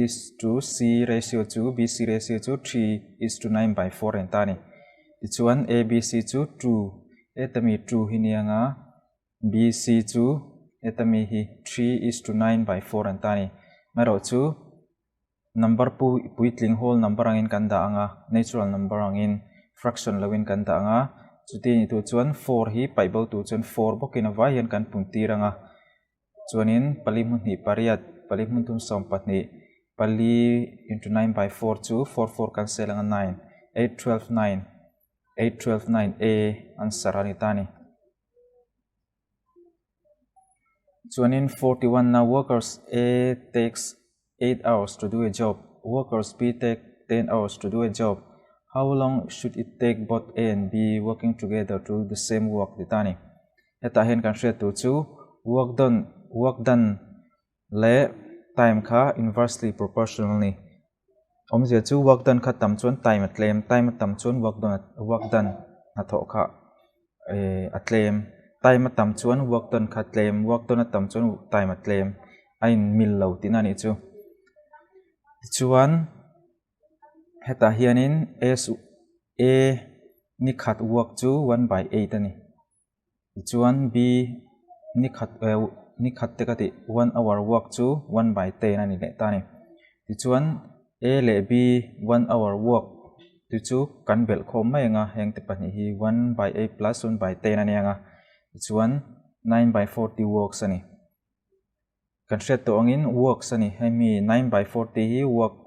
is to C ratio to BC ratio to 3 is to 9 by 4 and tani. It's 1 ABC to 2. Etami 2 hinianga BC to etami hi 3 is to 9 by 4 and tani. Maro to number puitling whole number angin kanda anga natural number angin fraction lawin kanda anga. Chuti itu chuan 4 hi paibau tu chuan 4 bokina vai hian kan puntiranga. Chuanin palimun hi pariat palimun tum sompatni pali into 9 by 4 to 4 cancel anga 9 8 12 9 8 12 9 A answer anitani. Chuanin 41 now workers A takes 8 hours to do a job. Workers B take 10 hours to do a job. How long should it take both A and B working together to do the same work ditani? Heta hen kan share to chu work done le time kha inversely proportionally. Omzia chu work done kha tam chuan time atlem time tam chuan work done na tho kha atlem time tam chuan work done kha tlem work done tam chuan time atlem ain mil lo tinani chu. Chuan heta hianin A ni khat work chu 1 by 8 ani. Chuan B ni khat te kati 1 hour work chu 1 by 10 ani le tani. Chuan A le B 1 hour work tu chu kan bel khom mai nga heng te pani hi 1 by 8 plus 1 by 10 ani nga. Chuan 9 by 40 works ani. Kan set to angin works ani hemi 9 by 40 hi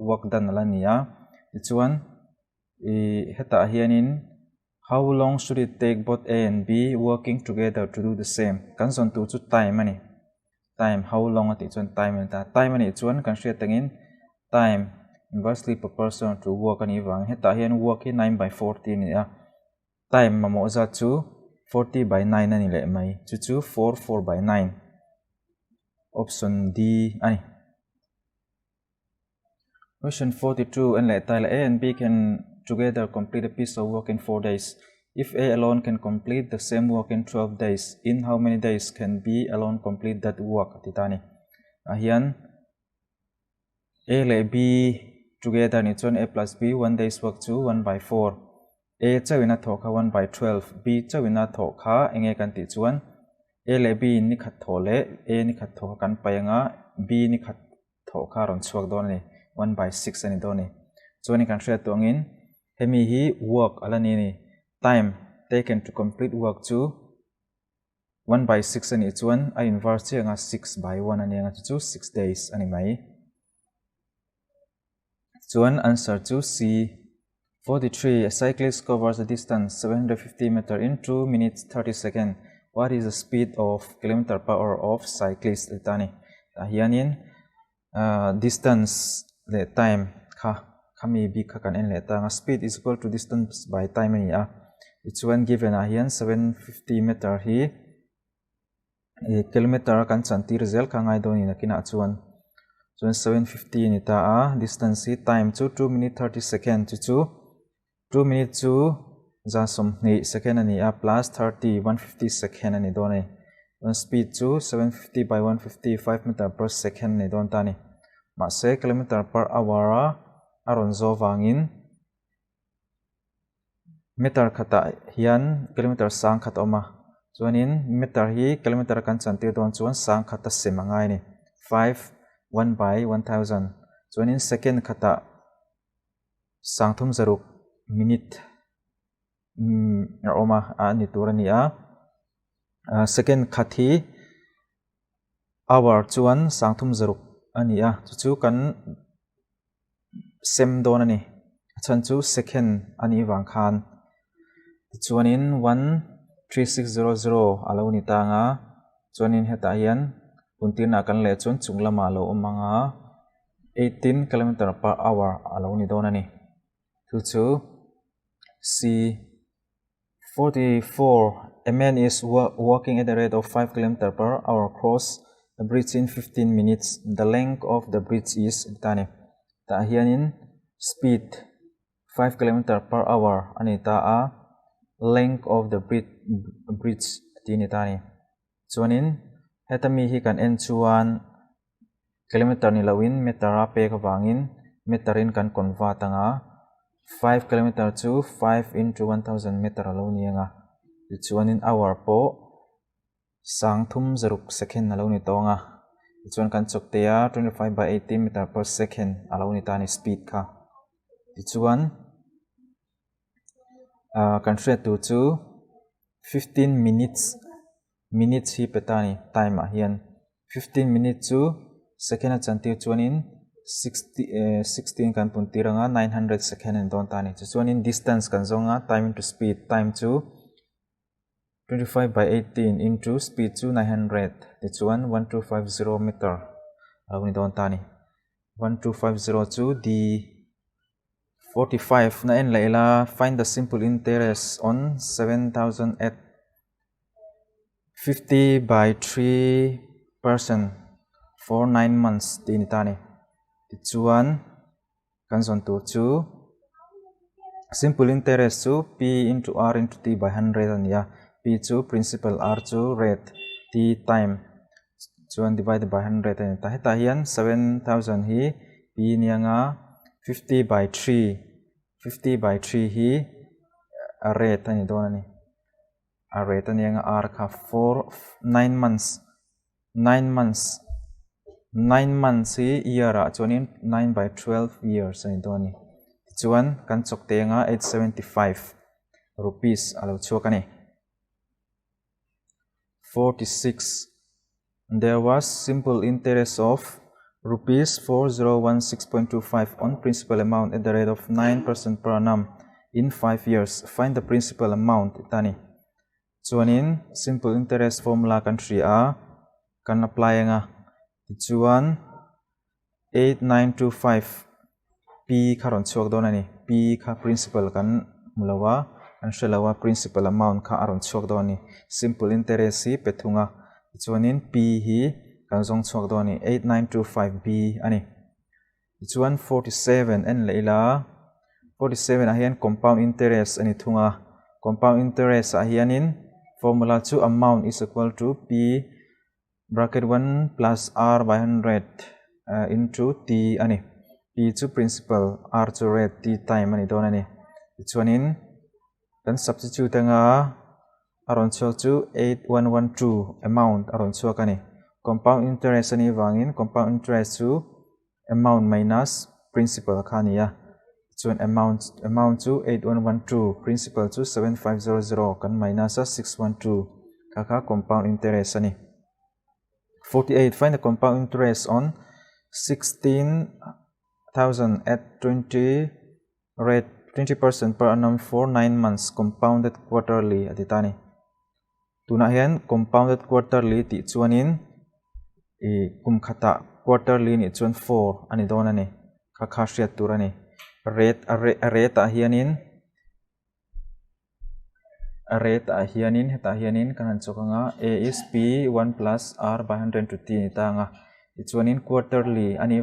work done la nia. Chuan heta hianin how long should it take both A and B working together to do the same? Kan zon tu chu time ani. Time how long ati chuan time anta time ani chuan kan set tangin time inversely proportional to work ani wang heta hian work hi 9 by 40 ni a. Time mamo za chu 40 by 9 ani le mai chu 4 by 9. Option D ani. Question 42 and let A and B can together complete a piece of work in 4 days. If A alone can complete the same work in 12 days, in how many days can B alone complete that work? Titani. Hian A le B together ni chuan A plus B 1 day's work to 1 by 4. A chawina tho kha 1 by 12. B chawina tho kha enge kan ti chuan A le B ni khat tho le A ni khat tho kan payanga B ni khat tho kha ron chuak don ni 1 by 6 ani doni. Chuan kan share to angin hemi hi work alani ni time taken to complete work to 1 by 6 ani chuan a inverse anga 6 by 1 ani anga chu 6 days ani mai. Chuan answer to C. 43. A cyclist covers a distance 750 meter in 2 minutes 30 seconds. What is the speed of kilometer per hour of cyclist itani? Hianin distance le time kami b kan en le ta speed is equal to distance by time ani a. It's when given a hian 750 meter hi kilometer kan chanti result ka ngai doni na kina chuan 750 ni ta a distance hi time chu 2 minute 30 second chu 2 minute chu za som ni second ani a plus 30 150 second ani doni. Speed chu 750 by 150 5 meter per second ni don tani. Ma se kilometer per hour aron zo wangin meter khata hian kilometer sang khat oma. Chuanin meter hi kilometer kan chanti don chuan sang khata semangai ni 5 1 by 1000. Chuanin second khata sang thum zaruk minute oma ani tura ni a. Second khat hi hour chuan sang thum zaruk ani a chu kan sem don ani chan chu second ani wang khan chuanin 13600 alo ni ta nga chuanin heta hian puntina kan le chun chunglama lo omanga 18 km per hour alo ni don ani chu C. 44. A man is walking at the rate of 5 km per hour across the bridge in 15 minutes. The length of the bridge is tani. Ta hianin speed 5 km per hour ani ta a length of the bridge tini tani. Chuanin hetami hi kan en chuan kilometer ni lawin meter a pe ka wangin meterin kan convert anga 5 kilometer to 5 into 1000 meter alo ni anga chuanin hour po sang thum zaruk second alo ni tonga chuan kan chokte a 25 by 18 meter per second alo ni ta ni speed kha chuan kan hriat tu chu 15 minutes hi petani time a hian 15 minutes to second a chantir chuanin 16 kan pun tiranga 900 second en don tani chuanin distance kan zonga time into speed time to 25 by 18 into speed to 900 chuan 1250 meter alo ni don tani 1250 to the 45 na en laila find the simple interest on 7008 50 by 3% for 9 months din tani chuan kan zon tur chu simple interest chu p into r into t by 100 ania p chu principal r chu rate t time chuan divided by 100 ani ta heta hian 7000 hi p nianga 50 by 3 hi a rate ani don ani a rate anianga r kha for 9 months hi year a chuanin 9 by 12 years ani don ani chuan kan chokte nga 875 rupees alo chuak ani 46 there was simple interest of rupees 4016.25 on principal amount at the rate of 9% per annum in 5 years. Find the principal amount tani. Chuanin simple interest formula kan hria kan apply nga. Chuan 8925 p kharon chuak don ani. P kha principal kan mulawa kan shelawa principal amount kha aron chuak don ani. Simple interest hi pethunga. Chuanin p hi kan zong chuak do ani 8925b ani chuan 47 en leila 47 a hian compound interest ani thunga compound interest a hianin formula chu amount is equal to p bracket 1 plus r by 100 into t ani p chu principal r chu rate t time ani don ani chuanin kan substitute nga aron chuak chu 8112 amount aron chuak ani compound interest ani wangin compound interest chu amount minus principal khania chuan amount chu 8112 principal chu 7500 kan minus 612 kha compound interest ani 48 find the compound interest on 16,000 at 20 rate 20% per annum for 9 months compounded quarterly aditani tuna hian compounded quarterly ti chuanin kum khata quarterly ni chuan 4 ani don ani kha hriat tur ani rate a hianin heta hianin kan han chokanga a is p 1 plus r by 100 to t ni tanga chuanin quarterly ani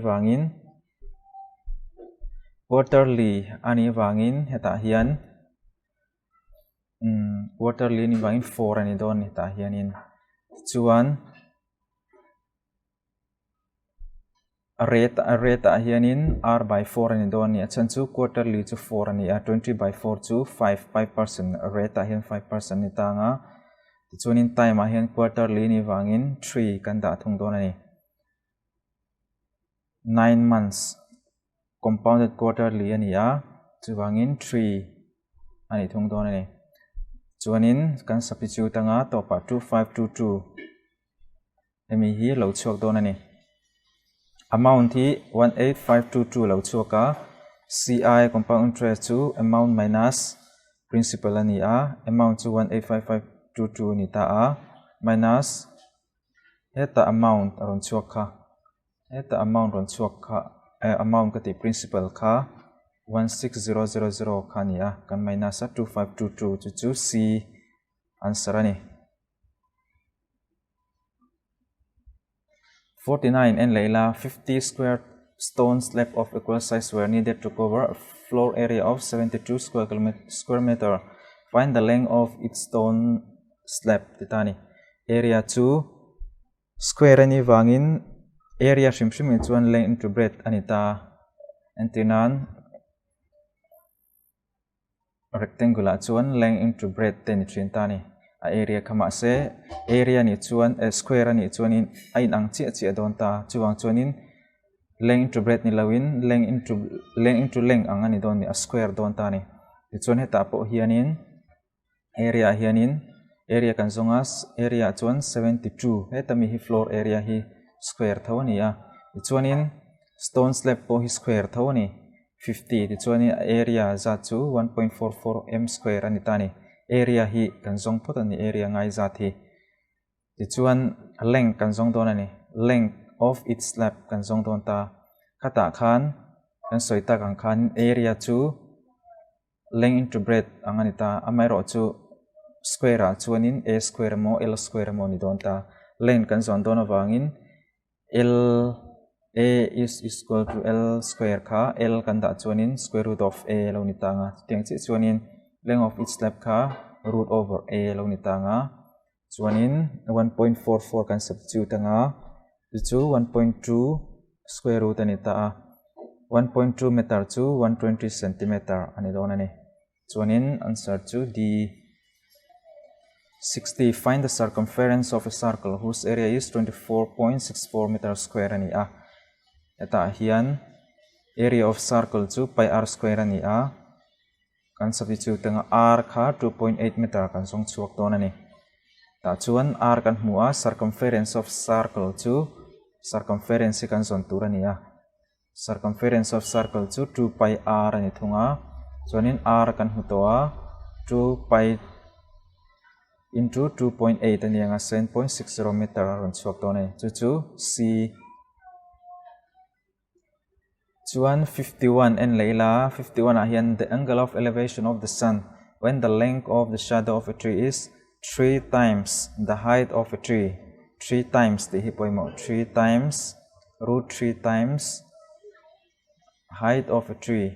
wangin heta hian quarterly ni wangin 4 ani don heta hianin chuan rate a hianin r by 4 ani don ni chan chu quarterly chu 4 ani a 20 by 4 chu 5% rate a hian 5% ni tanga chuanin time a hian quarterly ni wangin 3 kan da thung don ani 9 months compounded quarterly ani a chu wangin 3 ani thung don ani chuanin kan substitute anga topa 2522 emi hi lo chuak don ani amount hi 18522 lo chuaka CI compound interest chu amount minus principal ani a amount chu 18522 ni ta a minus heta amount aron chuak kha heta amount ron chuak kha amount kati principal kha 16000 kha ni a kan minus 2522 chu C answer ani 49 and Leila 50 square stone slab of equal size were needed to cover a floor area of 72 square meter. Find the length of each stone slab titani area 2 square ani wangin area shim chuan length into breadth anita antinan rectangular chuan length into breadth ten thin ta ni a area kama se area ni chuan square ni chuan in ain ang chi don ta chuang chuan in length into breadth ni lawin length into length ang ani don ni a square don ta ni ti chuan heta pawh hianin area hianin area kan zongas area chuan 72 heta mi hi floor area hi square tho ni a ti chuan in stone slab pawh hi square tho ni 50 ti chuan in area za chu 1.44 m square ani ta ni area hi kan zong phut ani area ngai za thi ti chuan length kan zong don ani length of its slab kan zong don ta khata khan kan soita kan khan area chu length into breadth angani ta amai ro chu square a chuanin a square mo l square mo ni don ta length kan zon don awangin l a is equal to l square kha l kan da chuanin square root of a lo ni ta nga tiang chi chuanin length of its slab kha root over a lo ni ta nga chuanin 1.44 kan substitute nga chu 1.2 square root ani ta 1.2 meter chu 120 centimeter ani don ani chuanin answer chu d 60 find the circumference of a circle whose area is 24.64 meter square ani a eta hian area of circle chu pi r square ani a kan substitute nga r kha 2.8 meter kan song chhuak don ani ta chuan r kan hmua circumference of circle chu circumference kan zon tur ani a circumference of circle chu 2 pi r ani thunga chuanin r kan hmu towa 2 pi into 2.8 ani anga 7.60 meter ron chhuak don ani chu c chuan 51 en leila 51 a hian the angle of elevation of the sun when the length of the shadow of a tree is 3 times the height of a tree 3 times the hi poimo 3 times root 3 times height of a tree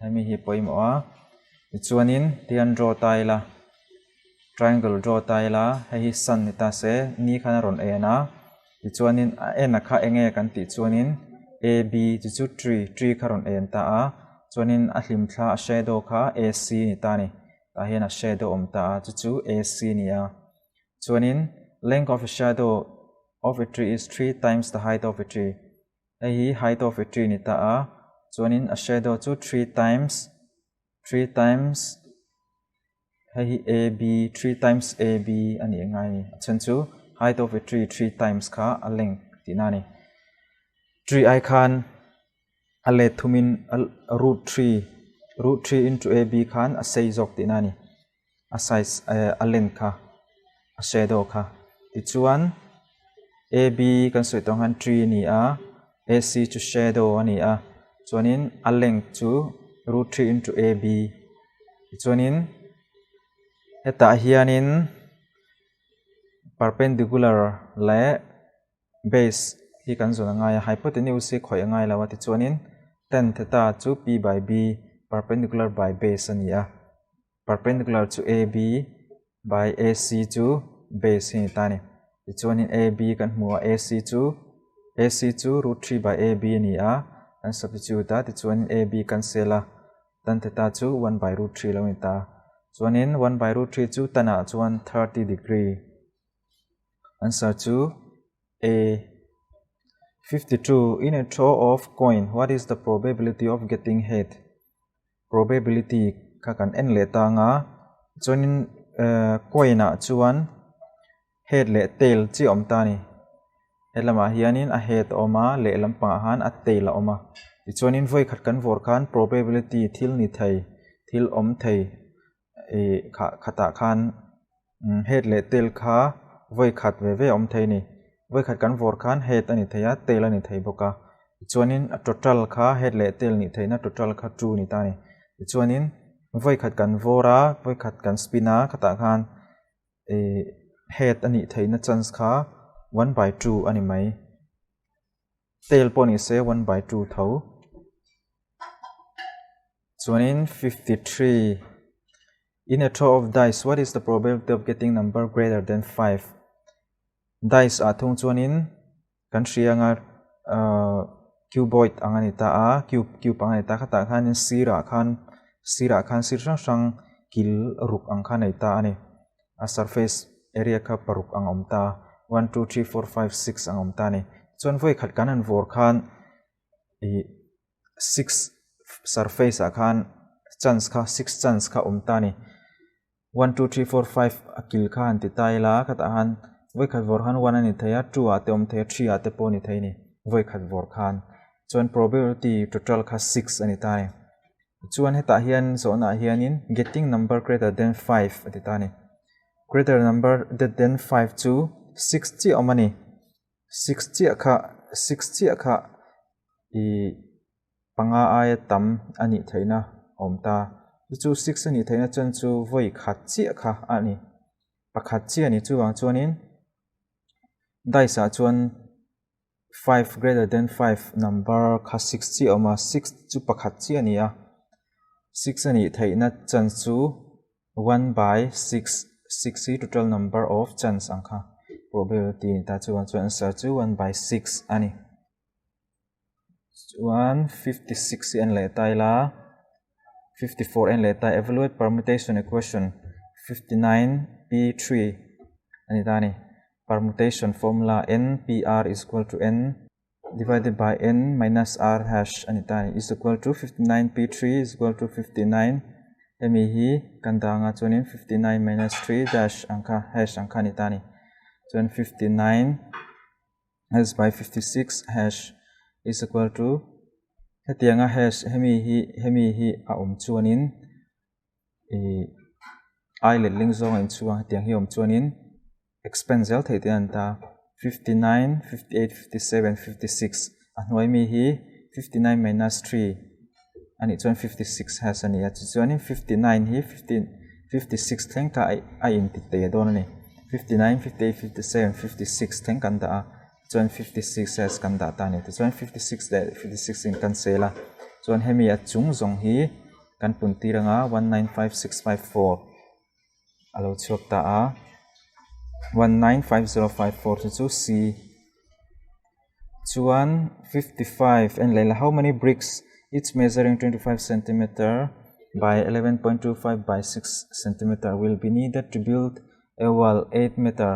hemi hi poimo a chuanin tian draw taila triangle draw taila hi sun ni ta se ni khana ron e na chuanin en a kha enge kan ti chuanin a b chu 3 kharon en ta a chuanin a hlim thla a shadow kha ac ni ta ni ta hian a shadow om ta chu ac ni a chuanin length of a shadow of a tree is 3 times the height of a tree hi height of a tree ni ta a chuanin a shadow chu 3 times hi ab 3 times ab ani ngai ni chen chu height of a tree 3 times kha a length ti na ni 3 I khan a le thumin root 3 into ab khan a sei jok ti na ni a size a length kha a shadow kha ti chuan ab kan soi tong han 3 ni a ac chu shadow ani a chuanin a length chu root 3 into ab chuanin heta hianin perpendicular le base hi kan zona ngai hypotenuse khoi ngai lawa ti chuanin tan theta chu p by b perpendicular by base ania perpendicular to ab by ac chu base hi ta ni ti chuanin ab kan hmua ac chu root 3 by ab ania kan substitute ta ti chuanin ab cancela tan theta chu 1 by root 3 lo ni ta chuanin 1 by root 3 chu tana chuan 30 degree answer chu a 52 in a throw of coin what is the probability of getting head probability ka kan en le ta nga chuanin coin a chuan head le tail chi om ta ni helama hianin a head oma le lampang han a tail oma ti chuanin voi khat kan vor khan probability thil ni thei thil om thei e khata khan head le tail kha voi khat ve om thei ni voi khat kan vor khan head ani theya tail ani thei boka chuanin total kha head le tail ni theina total kha 2 ni ta ni chuanin voi khat kan vora voi khat kan spina khata khan head ani theina chance kha 1 by 2 ani mai tail poni se 1 by 2 tho chuanin 53 in a throw of dice what is the probability of getting number greater than 5 dice a thung chuanin kan ria nga cuboid angani ta a cube angani ta khata khan sira khan sir sang kil ruk ang khan nei ta ani a surface area kha paruk ang omta 1 2 3 4 5 6 ang omta ni chon voi khat kan an vor khan 6 surface a khan chance kha 6 chance kha omta ni 1 2 3 4 5 akil khan ti taila khata han voi khat vor khan 1 ani thaya 2 ate om the 3 ate po ni thaini voi khat vor khan chon probability total kha 6 ani ta ni chuan heta hian zona hianin getting number greater than 5 ati ta ni greater number than 5 chu 6 chi omani 6 chi akha I panga ai tam ani thaina omta chu 6 ani thaina chan chu voi khat chi akha ani pakhat chi ani chu wang chuanin daisa chuan 5 greater than 5 number kha 6 chi oma 6 chu pakhat chi ani a 6 ani thaina chan chu 1 by 6 6 is total number of chance angkha probability ta chu answer chu 1 by 6 ani 156 and letaila 54 and leta evaluate permutation equation 59p3 ani tani permutation formula npr is equal to n divided by n minus r hash ani tani is equal to 59p3 is equal to 59 emi hi kanda nga chuanin 59 minus 3 dash angka hash angka ni tani chuan 59 as by 56 hash is equal to hetianga hash hemi hi a chuanin I let ling zong in chuang hetiang hi chuanin exponential thei anta 59 58 57 56 anoi mi hi 59 minus 3 ani chuan 56 hash ani a chuanin 59 hi 56 thleng ka I in ti te don ani 59 58 57 56 thleng kan da chuan 56 has kan da ta ni chuan 56 le 56 in cancela chuan hemi a chung zong hi kan pun tiranga 195,654 alo chhuak ta a 195054 chu c chuan 55 and leila how many bricks each measuring 25 cm by 11.25 by 6 cm will be needed to build a wall 8 meter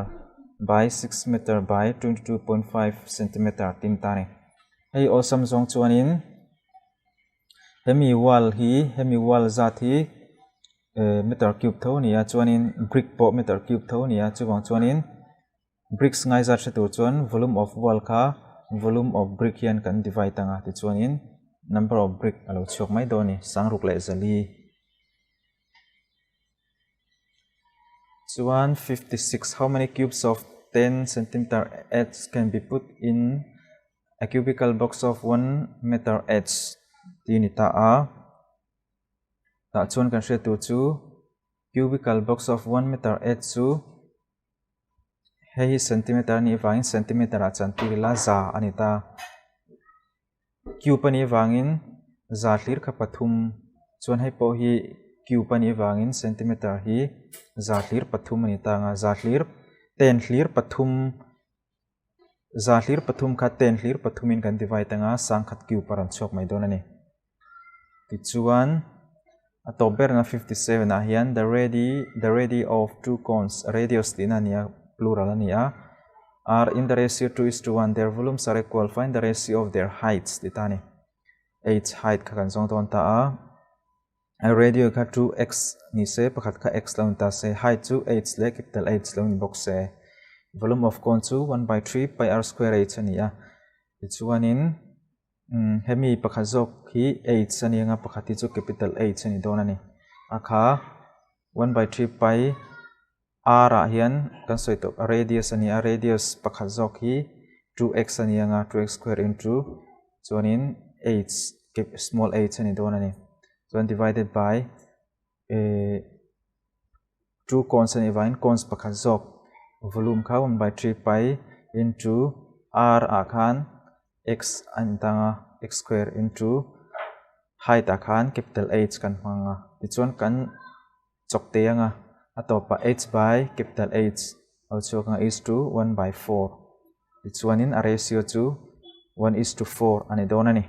by 6 meter by 22.5 cm tim tani hey awesome zong chuanin hemi wall zat hi meter cube tho nia chuanin brick po meter cube tho nia chuwang chuanin bricks ngai zat tu chuan volume of wall kha volume of brick hian kan divide tanga ti chuanin number of brick alo chhok mai do ni sangruk le zali chuan 56 how many cubes of 10 cm each can be put in a cubical box of 1 meter each ti ni ta a ta chuan kan hre tu chu cubical box of 1 meter each chu hei centimeter ni wangin centimeter a chanti la za ani ta cube ani wangin za hlir kha pathum chuan hei po hi cube ani wangin centimeter hi za hlir pathum ani ta nga za hlir 10 hlir pathum za hlir pathum kha 10 hlir pathumin kan divide tanga sang khat cube paran chhok mai don ani ti chuan a to ber na 57 a hian the radii of two cones radius din ania plural ania are in the ratio 2:1 their volumes are equal find the ratio of their heights ditani h height kha kan zong ton ta a radio kha 2x ni se pakhat kha x laun ta se height chu h le capital H laun box se volume of cone chu 1/3 pi r square h ania chuanin hemi pakhat zok hi h ania nga pakhati chu capital H ani don ani akha 1/3 pi r a hian kan soi to radius ania radius pakhat zok hi 2x ania nga 2x square into chuanin h small h ani don ani chuan divided by 2 cones ani vain cones pakhat zok volume kha 1/3 pi into r a khan x antanga x square into height a khan capital H kan hmanga ti chuan kan chokte anga atopa h by capital H also is to 1/4 chuanin a ratio chu 1:4 ani dawn ani